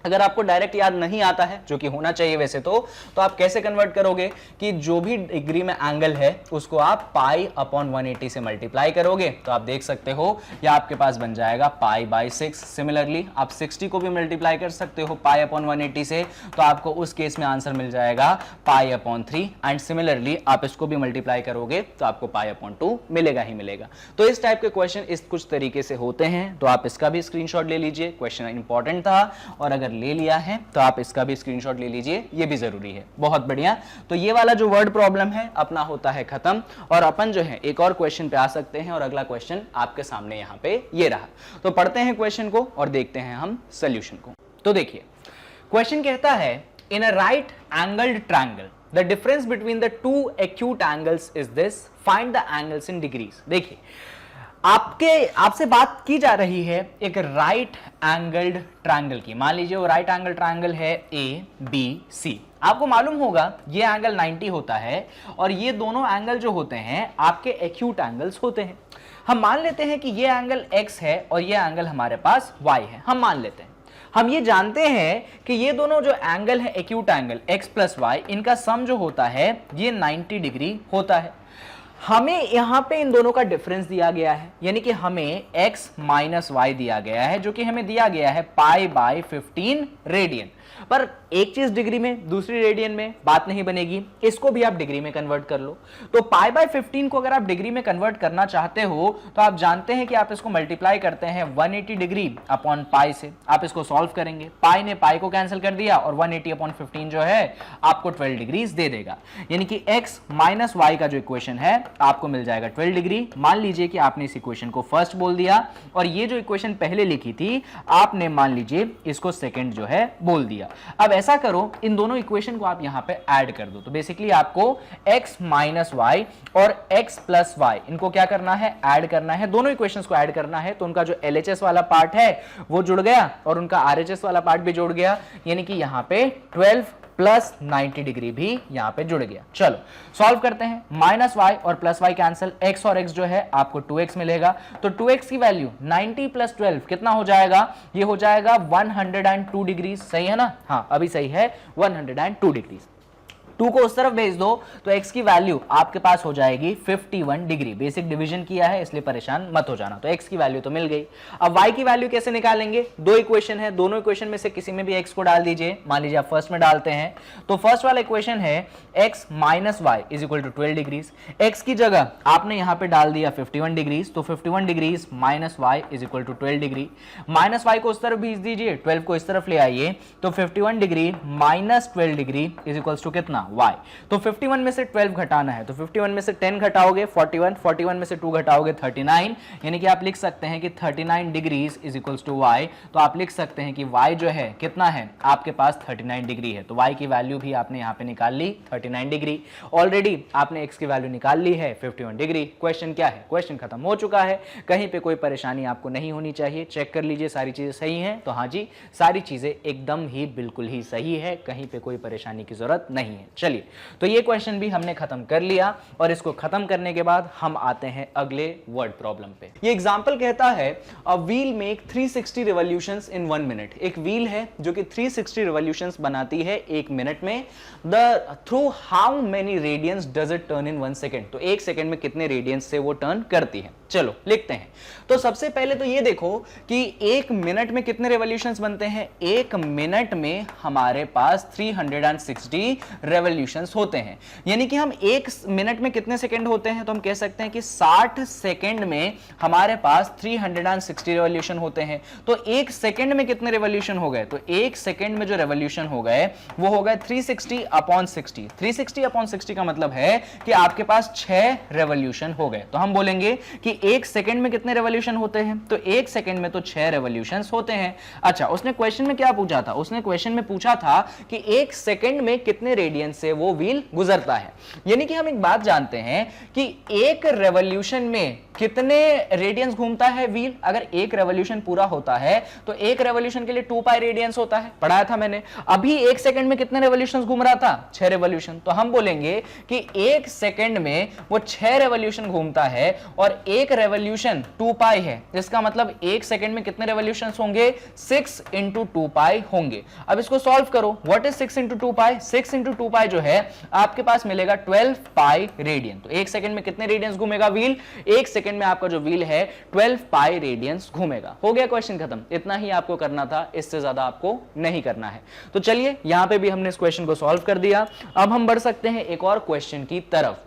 अगर आपको डायरेक्ट याद नहीं आता है, जो कि होना चाहिए वैसे तो आप कैसे कन्वर्ट करोगे कि जो भी डिग्री में एंगल है उसको आप पाई अपॉन 180 से मल्टीप्लाई करोगे, तो आप देख सकते हो या आपके पास बन जाएगा पाई बाई 6। सिमिलरली आप 60 को भी मल्टीप्लाई कर सकते हो पाई अपॉन 180 से, तो आपको उस केस में आंसर मिल जाएगा पाई अपॉन 3। एंड सिमिलरली आप इसको भी मल्टीप्लाई करोगे तो आपको पाई अपॉन 2 मिलेगा ही मिलेगा। तो इस टाइप के क्वेश्चन इस कुछ तरीके से होते हैं, तो आप इसका भी स्क्रीनशॉट ले लीजिए। क्वेश्चन इंपॉर्टेंट था और अगर ले लिया है तो आप इसका भी स्क्रीनशॉट ले लीजिए, ये भी जरूरी है। बहुत बढ़िया। तो ये वाला जो वर्ड प्रॉब्लम है अपना होता है खत्म और अपन जो है एक और क्वेश्चन पे आ सकते हैं और अगला क्वेश्चन आपके सामने यहां पे ये रहा। तो पढ़ते हैं क्वेश्चन को और देखते हैं हम सॉल्यूशन को। तो देखिए क्वेश्चन कहता है in a right angled triangle the difference between the two acute angles is this, find the angles in degrees. देखिए आपसे बात की जा रही है एक राइट एंगल्ड ट्रायंगल की। मान लीजिए वो राइट एंगल ट्रायंगल है ए बी सी। आपको मालूम होगा ये एंगल 90 होता है और ये दोनों एंगल जो होते हैं आपके एक्यूट एंगल्स होते हैं। हम मान लेते हैं कि ये एंगल x है और ये एंगल हमारे पास y है, हम मान लेते हैं। हम ये जानते हैं कि ये दोनों जो एंगल है acute angle x plus Y, इनका सम जो होता है ये 90 डिग्री होता है। हमें यहां पे इन दोनों का डिफरेंस दिया गया है, यानी कि हमें x माइनस वाई दिया गया है, जो कि हमें दिया गया है पाई बाई 15 रेडियन। पर एक चीज डिग्री में दूसरी रेडियन में बात नहीं बनेगी, इसको भी आप डिग्री में कन्वर्ट कर लो। तो पाई बाई 15 को अगर आप डिग्री में कन्वर्ट करना चाहते हो तो आप जानते हैं कि आप इसको मल्टीप्लाई करते हैं 180 डिग्री अपॉन पाई से। आप इसको सॉल्व करेंगे, पाई ने पाई को कैंसिल कर दिया और 180 अपॉन 15 जो है आपको 12 डिग्रीज दे देगा। यानी कि x माइनस वाई का जो इक्वेशन है आपको मिल जाएगा 12 डिग्री। मान लीजिए कि आपने इस इक्वेशन को फर्स्ट बोल दिया और ये जो इक्वेशन पहले लिखी थी आपने मान लीजिए इसको सेकंड जो है बोल दिया। अब ऐसा करो इन दोनों इक्वेशन को आप यहां पे ऐड कर दो, तो बेसिकली आपको x माइनस वाई और x प्लस वाई इनको क्या करना है, ऐड करना है। दोनों इक्वेशंस को ऐड करना है, तो उनका जो LHS वाला पार्ट है वो जुड़ गया और उनका RHS वाला पार्ट भी जुड़ गया, यानी कि यहां पे 12 प्लस 90 डिग्री भी यहां पे जुड़ गया। चलो सॉल्व करते हैं। माइनस वाई और प्लस वाई कैंसिल, x और x जो है आपको 2x मिलेगा। तो 2x की वैल्यू 90 प्लस 12 कितना हो जाएगा, ये हो जाएगा 102 डिग्री। सही है ना, हाँ अभी सही है 102 डिग्री। 2 को उस तरफ भेज दो तो x की वैल्यू आपके पास हो जाएगी 51 डिग्री। बेसिक डिवीजन किया है इसलिए परेशान मत हो जाना। तो x की वैल्यू तो मिल गई। अब y की वैल्यू कैसे निकालेंगे, दो इक्वेशन है, दोनों इक्वेशन में से किसी में भी x को डाल दीजिए। मान लीजिए आप फर्स्ट में डालते हैं तो फर्स्ट वाला इक्वेशन है x minus Y is equal to 12 degrees. x की जगह आपने यहां पे डाल दिया 51 डिग्रीज, तो 51 degrees minus Y is equal to 12 degree. Minus Y को उस तरफ भेज दीजिए, 12 को इस तरफ ले आइए, तो 51 degree minus 12 degree is equal to कितना, y। तो 51 में से 12 घटाना है, तो 51 में से 10 घटाओगे 41, 41 में से 2 घटाओगे 39, यानी कि आप लिख सकते हैं कि 39 degrees is equals to y। तो आप लिख सकते हैं कि y जो है कितना है आपके पास 39 डिग्री है। तो y की वैल्यू भी आपने यहां पे निकाल ली 39 डिग्री। ऑलरेडी आपने x की वैल्यू निकाल ली है 51 डिग्री। क्वेश्चन क्या है, क्वेश्चन खत्म हो चुका है। कहीं पे कोई परेशानी आपको नहीं होनी चाहिए। चेक कर लीजिए सारी चीजें सही हैं, तो हाँ जी सारी चीजें एकदम ही बिल्कुल ही सही है, कहीं पे कोई परेशानी की जरूरत नहीं है। चलिए, तो ये क्वेश्चन भी हमने खत्म कर लिया और इसको खत्म करने के बाद हम आते हैं अगले वर्ड प्रॉब्लम पे। ये एग्जांपल कहता है a wheel make 360 revolutions in 1 minute. एक व्हील है जो कि 360 रिवॉल्यूशंस बनाती है 1 मिनट में। Through how many radians does it turn in 1 second. तो 1 सेकेंड में कितने रेडियंस से वो टर्न करती है। चलो लिखते हैं। तो सबसे पहले तो ये देखो कि 1 मिनट में कितने रिवॉल्यूशंस बनते हैं। 1 मिनट में हमारे पास 360 रिवॉल्यूशंस होते हैं, यानी कि हम 1 मिनट में कितने सेकंड होते हैं, तो हम कह सकते हैं कि 60 सेकंड में हमारे पास 360 रिवॉल्यूशन होते हैं। तो 1 सेकंड में कितने रिवॉल्यूशन हो गए, तो 1 सेकंड में जो रिवॉल्यूशन हो गए वो हो गए 360 अपॉन 60। 360 अपॉन 60 का मतलब है कि आपके पास 6 रिवॉल्यूशन हो गए। तो हम बोलेंगे कि 1 सेकंड में कितने रिवॉल्यूशन होते हैं, तो 1 सेकंड में तो 6 रिवॉल्यूशंस होते हैं। अच्छा, उसने क्वेश्चन में क्या पूछा था, उसने क्वेश्चन में पूछा था कि 1 सेकंड में कितने रेडियंस से वो व्हील गुजरता है। यानी कि हम एक बात जानते हैं कि एक रेवोल्यूशन में कितने रेडियंस घूमता है व्हील। अगर एक रेवोल्यूशन पूरा होता है तो एक रेवोल्यूशन के लिए 2 पाई रेडियंस होता है, पढ़ाया था मैंने। अभी 1 सेकंड में कितने रेवोल्यूशंस घूम रहा था, 6 रेवोल्यूशन। तो हम बोलेंगे कि 1 सेकंड में वो 6 रेवोल्यूशन घूमता है और एक रेवोल्यूशन 2 पाई है, जिसका मतलब 1 सेकंड में कितने रेवोल्यूशंस होंगे, 6 इंटू 2 पाई होंगे। अब इसको सॉल्व करो। What is 6 into 2 pi, 6 into 2 पाई जो है आपके पास मिलेगा 12 पाई रेडियन। तो 1 सेकंड में कितने रेडियंस घूमेगा व्हील, 1 सेकंड में आपका जो व्हील है 12 पाई रेडियंस घूमेगा। हो गया क्वेश्चन खत्म। इतना ही आपको करना था, इससे ज्यादा आपको नहीं करना है। तो चलिए यहां पे भी हमने इस क्वेश्चन को सॉल्व कर दिया। अब हम बढ़ सकते हैं एक और क्वेश्चन की तरफ।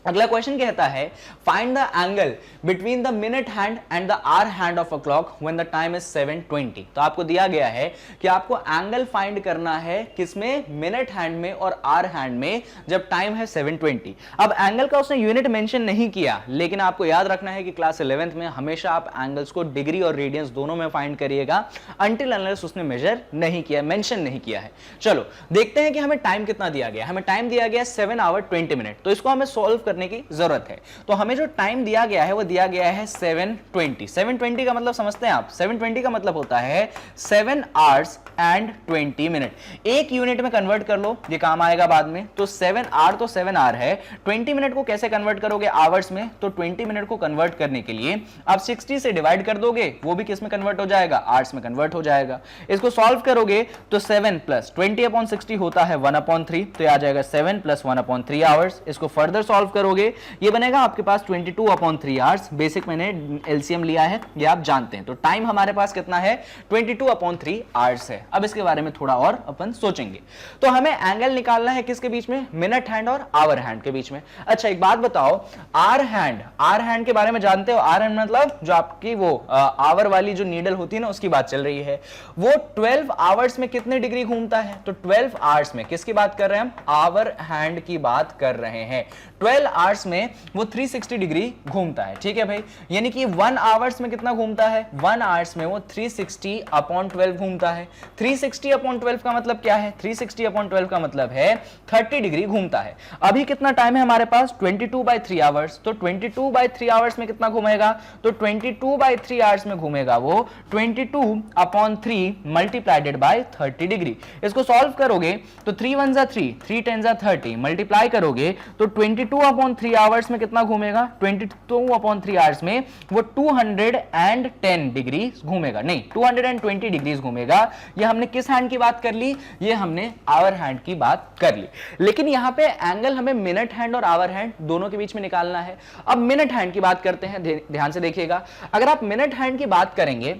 अगला क्वेश्चन कहता है find the angle between the minute hand and the hour hand of a clock when the time is 7:20। तो आपको दिया गया है कि आपको एंगल फाइंड करना है किसमें, मिनट हैंड में और आवर हैंड में, जब टाइम है 7:20। अब एंगल का उसने यूनिट मेंशन नहीं किया, लेकिन आपको याद रखना है कि क्लास 11th में हमेशा आप एंगल्स को डिग्री और रेडियंस दोनों में फाइंड करिएगा, अनटिल अनलेस उसने मेजर नहीं किया, मेंशन नहीं किया है। चलो देखते हैं कि हमें टाइम कितना दिया गया। हमें टाइम दिया गया 7 आवर 20 मिनट। तो इसको हमें सॉल्व करने की जरूरत है। तो हमें जो टाइम दिया गया है वो दिया गया है 7:20। 7:20 का मतलब समझते हैं आप, 7:20 का मतलब होता है 7 आवर्स एंड 20 मिनट। एक यूनिट में कन्वर्ट कर लो, ये काम आएगा बाद में। तो 7 आवर तो 7 आवर है, 20 मिनट को कैसे कन्वर्ट करोगे आवर्स में, तो 20 मिनट को कन्वर्ट करने के लिए आप 60 से डिवाइड कर दोगे, वो भी किस में कन्वर्ट हो जाएगा, आवर्स में कन्वर्ट हो जाएगा। इसको सॉल्व करोगे तो 7 प्लस 20 अपॉन 60 होता है 1/3, तो आ जाएगा 7 प्लस 1/3 आवर्स। इसको फर्दर सॉल्व करोगे, ये बनेगा आपके पास 22/3 आवर्स। बेसिक मैंने एलसीएम लिया है, ये आप जानते हैं। तो टाइम हमारे पास कितना है, 22/3 आवर्स है। अब इसके बारे में थोड़ा और अपन सोचेंगे। तो हमें एंगल निकालना है किसके बीच में, मिनट हैंड और आवर हैंड के बीच में। अच्छा एक बात बताओ, आवर हैंड के बारे में जानते हो। आवर हैंड मतलब जो आपकी वो आवर वाली जो नीडल होती है ना, उसकी बात चल रही है। वो 12 आवर्स में कितने डिग्री घूमता है, तो 12 आवर्स में किसकी बात कर रहे हैं हम, आवर हैंड की बात कर रहे हैं। 12 आवर्स में वो 360 डिग्री घूमता है, ठीक है भाई। यानी कि 1 आवर्स में कितना घूमता है, 1 आवर्स में वो 360/12 घूमता है। 360/12 का मतलब क्या है, 360/12 का मतलब है 30 डिग्री घूमता है। अभी कितना टाइम है हमारे पास, 22/3 आवर्स। तो 22/3 आवर्स में कितना घूमेगा, तो 22/3 आवर्स में घूमेगा वो 22/3 मल्टीप्लाइडेड बाय 30 डिग्री। इसको सॉल्व करोगे तो 3 1 जा 3, 3 10 जा 30, मल्टीप्लाई करोगे तो 22/3 आवर्स में कितना घूमेगा, 22/3 आवर्स में वो 210 डिग्री घूमेगा, नहीं 220 डिग्री घूमेगा। ये हमने किस हैंड की बात कर ली, ये हमने आवर हैंड की बात कर ली। लेकिन यहां पे एंगल हमें मिनट हैंड और आवर हैंड दोनों के बीच में निकालना है। अब मिनट हैंड की बात करते हैं, ध्यान से देखिएगा। अगर आप मिनट हैंड की बात करेंगे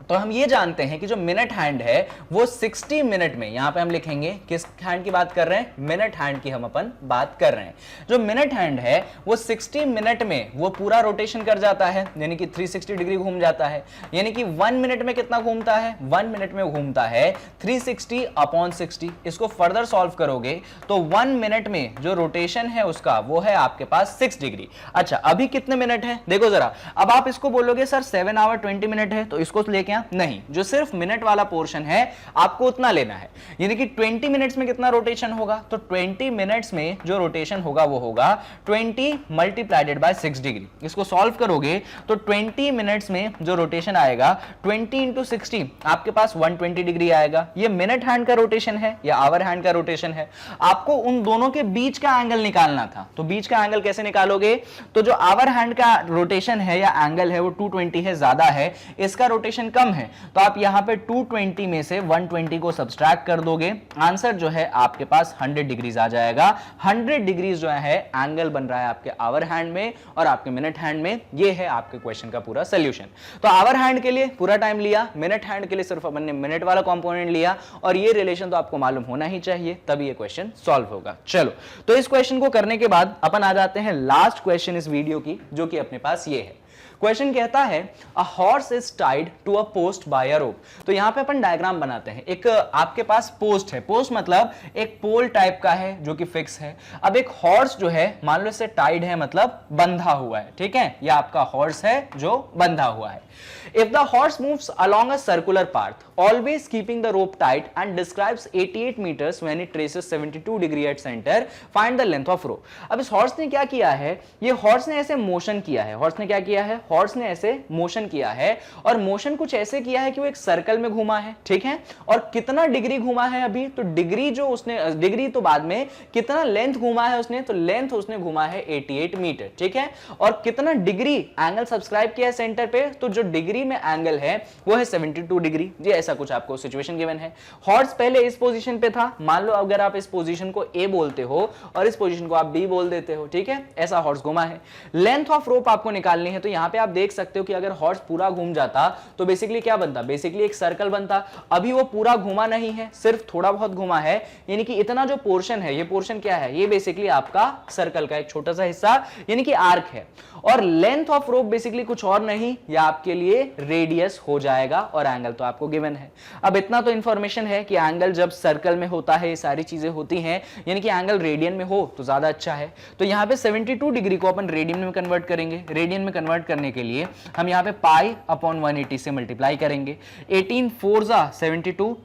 तो हम ये जानते हैं कि जो मिनट हैंड है वो 60 मिनट में, यहां पे हम लिखेंगे किस हैंड की बात कर रहे हैं, मिनट हैंड की हम अपन बात कर रहे हैं। जो मिनट हैंड है वो 60 मिनट में वो पूरा रोटेशन कर जाता है, यानी कि 360 डिग्री घूम जाता है। यानी कि 1 मिनट में कितना घूमता है, 1 मिनट में घूमता है 360/60। इसको फर्दर सॉल्व करोगे तो 1 मिनट में जो रोटेशन है उसका वो है आपके पास 6 डिग्री। अच्छा अभी कितने मिनट है देखो जरा। अब आप इसको बोलोगे सर 7 आवर 20 मिनट है, तो इसको लेके क्या? नहीं, जो सिर्फ मिनट वाला पोर्शन है आपको उतना लेना है। यानी कि 20 मिनट्स में कितना रोटेशन होगा? तो 20 मिनट्स में जो रोटेशन होगा वो होगा 20 मल्टीप्लाइडेड बाय 6 डिग्री। इसको सॉल्व करोगे तो 20 मिनट्स में जो रोटेशन आएगा 20 इंटू 60 आपके पास 120 डिग्री आएगा। ये मिनट हैंड का रोटेशन है या आवर हैंड का रोटेशन है। आपको उन दोनों के बीच का एंगल निकालना था, तो बीच का एंगल कैसे निकालोगे? तो जो आवर हैंड का रोटेशन है या एंगल है वो 220 है, ज्यादा है, इसका रोटेशन कम है, तो आप यहां पे 220 में से 120 को सब्सट्रैक्ट कर दोगे, आंसर जो है आपके पास 100 डिग्रीज आ जाएगा। 100 डिग्रीज जो है एंगल बन रहा है आपके आवर हैंड में और आपके मिनट हैंड में। ये है आपके क्वेश्चन का पूरा सॉल्यूशन। तो आवर हैंड के लिए पूरा टाइम लिया, मिनट हैंड के लिए सिर्फ अपन ने मिनट वाला कंपोनेंट लिया, और ये रिलेशन तो आपको मालूम होना ही चाहिए, तभी ये क्वेश्चन सॉल्व होगा। चलो, तो इस क्वेश्चन को करने के बाद अपन आ जाते हैं लास्ट क्वेश्चन इस वीडियो की, जो कि अपने पास ये है। क्वेश्चन कहता है a horse is tied to a post by a rope. तो यहां पे अपन डायग्राम बनाते हैं। एक आपके पास पोस्ट है, पोस्ट मतलब एक पोल टाइप का है जो कि फिक्स है। अब एक हॉर्स जो है मान लो इससे टाइड है, मतलब बंधा हुआ है, ठीक है, यह आपका हॉर्स है जो बंधा हुआ है। If the horse moves along a circular path, always keeping the rope tight and describes 88 meters when it traces 72 degree at center, find the length of rope. अब इस हॉर्स ने क्या किया है? ये हॉर्स ने ऐसे मोशन किया है। हॉर्स ने क्या किया है? हॉर्स ने ऐसे मोशन किया है, और मोशन कुछ ऐसे किया है कि वो एक सर्कल में घुमा है, ठीक है, और कितना डिग्री घुमा है अभी? तो डिग्री जो उसने, डिग्री तो बाद में, कितना लेंथ घुमा है उसने? तो लेंथ उसने घुमा है 88 मीटर, ठीक है, और कितना डिग्री एंगल सब्सक्राइब किया है सेंटर पे? तो जो डिग्री में एंगल है वो है 72 डिग्री। जी ऐसा कुछ आपको सिचुएशन गिवन है। हॉर्स पहले इस पोजीशन पे था, मान लो अगर आप इस पोजीशन को ए बोलते हो और इस पोजीशन को आप बी बोल देते हो, ठीक है, ऐसा हॉर्स घुमा है। लेंथ ऑफ रोप आपको निकालनी है, तो यहां पे आप देख सकते हो कि अगर हॉर्स पूरा घूम जाता तो बेसिकली क्या बनता? बेसिकली एक सर्कल बनता। अभी वो पूरा घुमा नहीं है, सिर्फ थोड़ा बहुत घुमा है, यानी कि इतना जो पोर्शन है, ये पोर्शन क्या है? ये बेसिकली आपका सर्कल का एक छोटा सा हिस्सा, यानी कि आर्क है। और लेंथ ऑफ रोप बेसिकली कुछ और नहीं, या आपके लिए रेडियस हो जाएगा, और एंगल तो आपको गिवन है। अब इतना तो इंफॉर्मेशन है कि एंगल जब सर्कल में होता है ये सारी चीजें होती हैं, यानी कि एंगल रेडियन में हो तो ज्यादा अच्छा है। तो यहां पे 72 डिग्री को अपन रेडियन में कन्वर्ट करेंगे। रेडियन में कन्वर्ट करने के लिए हम यहां पे पाई अपॉन 180 से मल्टीप्लाई करेंगे। 18 4 जा 72,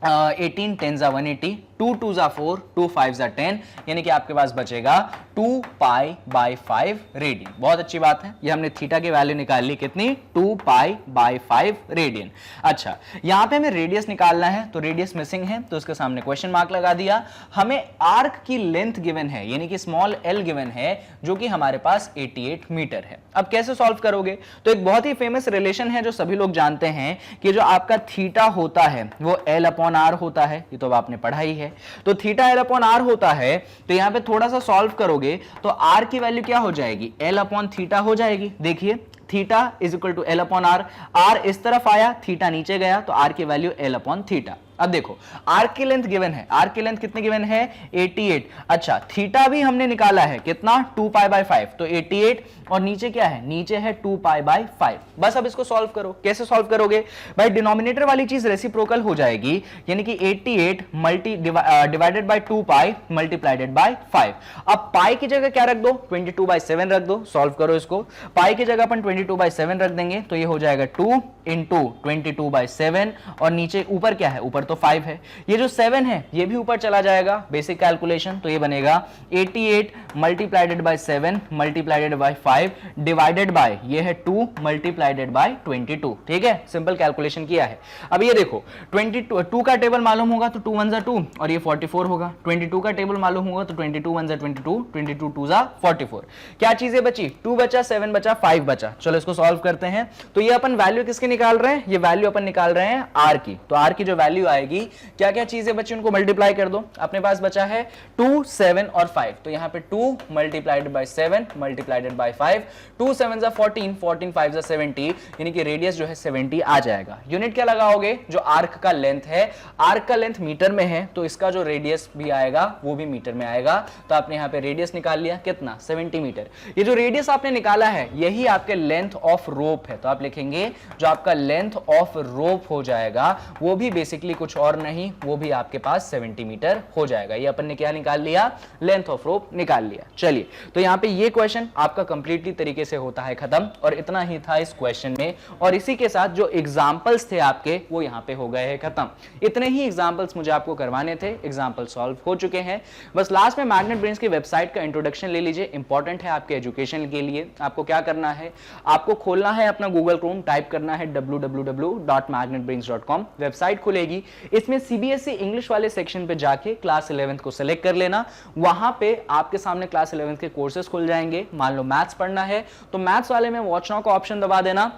18 10 जा 180, 2 2 जा 4, 2 5 जा 10, यानी कि आपके पास बचेगा 2 पाई बाय 5 रेडियन। बहुत अच्छी बात है, ये हमने थीटा की वैल्यू निकाल ली, कितनी? 2 पाई बाय 5 रेडियन। अच्छा, यहां पे हमें रेडियस निकालना है, तो रेडियस मिसिंग है, तो इसके सामने क्वेश्चन मार्क लगा दिया। हमें आर्क की लेंथ गिवन है, यानी कि स्मॉल एल गिवन है, जो कि हमारे पास 88 मीटर है। अब कैसे सॉल्व करोगे? तो एक बहुत ही फेमस रिलेशन है जो सभी लोग जानते हैं कि जो आपका थीटा होता है वो एल अपॉन आर होता है, ये तो अब आपने पढ़ा ही है। तो थीटा एल अपॉन आर होता है, तो यहां पे थोड़ा सा सॉल्व करोगे तो आर की वैल्यू क्या हो जाएगी? एल अपॉन थीटा हो जाएगी। देखिए, theta is equal to L upon R. R इस तरफ आया, थीटा नीचे गया, तो आर की वैल्यू एल अपॉन थीटा। अब देखो, आर्क की लेंथ गिवन है, आर्क की लेंथ कितनी गिवन है? 88। अच्छा, थीटा भी हमने निकाला है, कितना? 2 पाई बाय 5, तो 88, और नीचे क्या है? नीचे है 2 पाई बाय 5। बस अब इसको सॉल्व करो। कैसे सॉल्व करोगे भाई? डिनोमिनेटर वाली चीज रेसिप्रोकल हो जाएगी, यानी कि 88 डिवाइडेड बाय 2 पाई मल्टीप्लाइडेड बाय 5। अब पाई की जगह क्या रख दो? 22/7 रख दो। सॉल्व करो इसको। पाई की जगह अपन 22/7 रख देंगे, तो ये हो जाएगा 2 इंटू 22/7, और नीचे ऊपर क्या है? ऊपर तो 5 है, ये जो 7 है ये भी ऊपर चला जाएगा, बेसिक कैलकुलेशन, तो ये बनेगा 88 मल्टीप्लाइडेड बाय 7 मल्टीप्लाइडेड बाय 5 डिवाइडेड बाय, ये है 2 मल्टीप्लाइडेड बाय 22। ठीक है, सिंपल कैलकुलेशन किया है। अब ये देखो, 22 का टेबल मालूम होगा तो 2 1 जा 2, और ये 44 होगा। 22 का टेबल मालूम होगा तो 22 1 जा 22, 22 2 जा 44। क्या चीजें बची? 2 बचा, 7 बचा, 5 बचा। चलो इसको सॉल्व करते हैं। तो ये अपन वैल्यू किसके निकाल रहे हैं? ये वैल्यू अपन निकाल रहे हैं आर की। तो आर की जो वैल्यू आएगी, क्या क्या चीजें बची उनको मल्टीप्लाई कर दो। अपने पास बचा है 2 7 और 5, तो यहां पे 2 मल्टीप्लाइड बाय 7 मल्टीप्लाइडेड बाय 5, 2 7 जा 14, 14 5 जा 70, यानी कि रेडियस जो है 70 आ जाएगा। यूनिट क्या लगाओगे? जो आर्क का लेंथ है, आर्क का लेंथ मीटर में है, तो इसका जो रेडियस भी आएगा वो भी मीटर में आएगा। तो आपने यहां पे रेडियस निकाल लिया, कितना? 70 मीटर। ये जो रेडियस आपने निकाला है यही आपके लेंथ ऑफ रोप है, तो आप लिखेंगे जो आपका लेंथ ऑफ रोप हो जाएगा वो भी बेसिकली कुछ कुछ और नहीं, वो भी आपके पास 70 मीटर हो जाएगा। ये अपन ने क्या निकाल लिया, लेंथ ऑफ रोप निकाल लिया। चलिए, तो यहाँ पे ये क्वेश्चन आपका कंप्लीटली तरीके से होता है खत्म, और इतना ही था इस क्वेश्चन में, और इसी के साथ जो एग्जांपल्स थे आपके वो यहाँ पे हो गए हैं खत्म। इतने ही एग्जांपल्स मुझे आपको करवाने थे, एग्जांपल सॉल्व हो चुके हैं। बस लास्ट में मैग्नेट ब्रेन्स की वेबसाइट का इंट्रोडक्शन ले लीजिए, इंपॉर्टेंट है आपके एजुकेशन के लिए। आपको क्या करना है, आपको खोलना है अपना गूगल क्रोम, टाइप करना है www.magnetbrains.com, वेबसाइट खुलेगी। इसमें सीबीएसई इंग्लिश वाले सेक्शन पे जाके क्लास 11th को सिलेक्ट कर लेना। वहां पे आपके सामने क्लास 11th के कोर्सेज खुल जाएंगे। मान लो मैथ्स पढ़ना है तो मैथ्स वाले में वॉच नाउ का ऑप्शन दबा देना,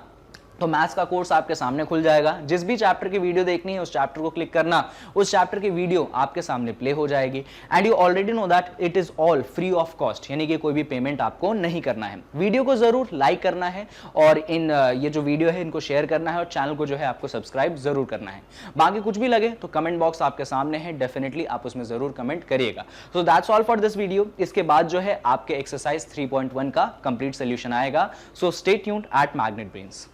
तो मैथ्स का कोर्स आपके सामने खुल जाएगा। जिस भी चैप्टर की वीडियो देखनी है उस चैप्टर को क्लिक करना, उस चैप्टर की वीडियो आपके सामने प्ले हो जाएगी। And you already know that it is all free of cost, यानी कि कोई भी पेमेंट आपको नहीं करना है। वीडियो को जरूर लाइक करना है, और ये जो वीडियो है इनको शेयर करना है, और चैनल को जो है आपको सब्सक्राइब जरूर करना है। बाकी कुछ भी लगे तो कमेंट बॉक्स आपके सामने है, डेफिनेटली आप उसमें जरूर कमेंट करिएगा। So that's all for this video. इसके बाद जो है आपके एक्सरसाइज 3.1 का कंप्लीट सोल्यूशन आएगा। So stay tuned at Magnet brains.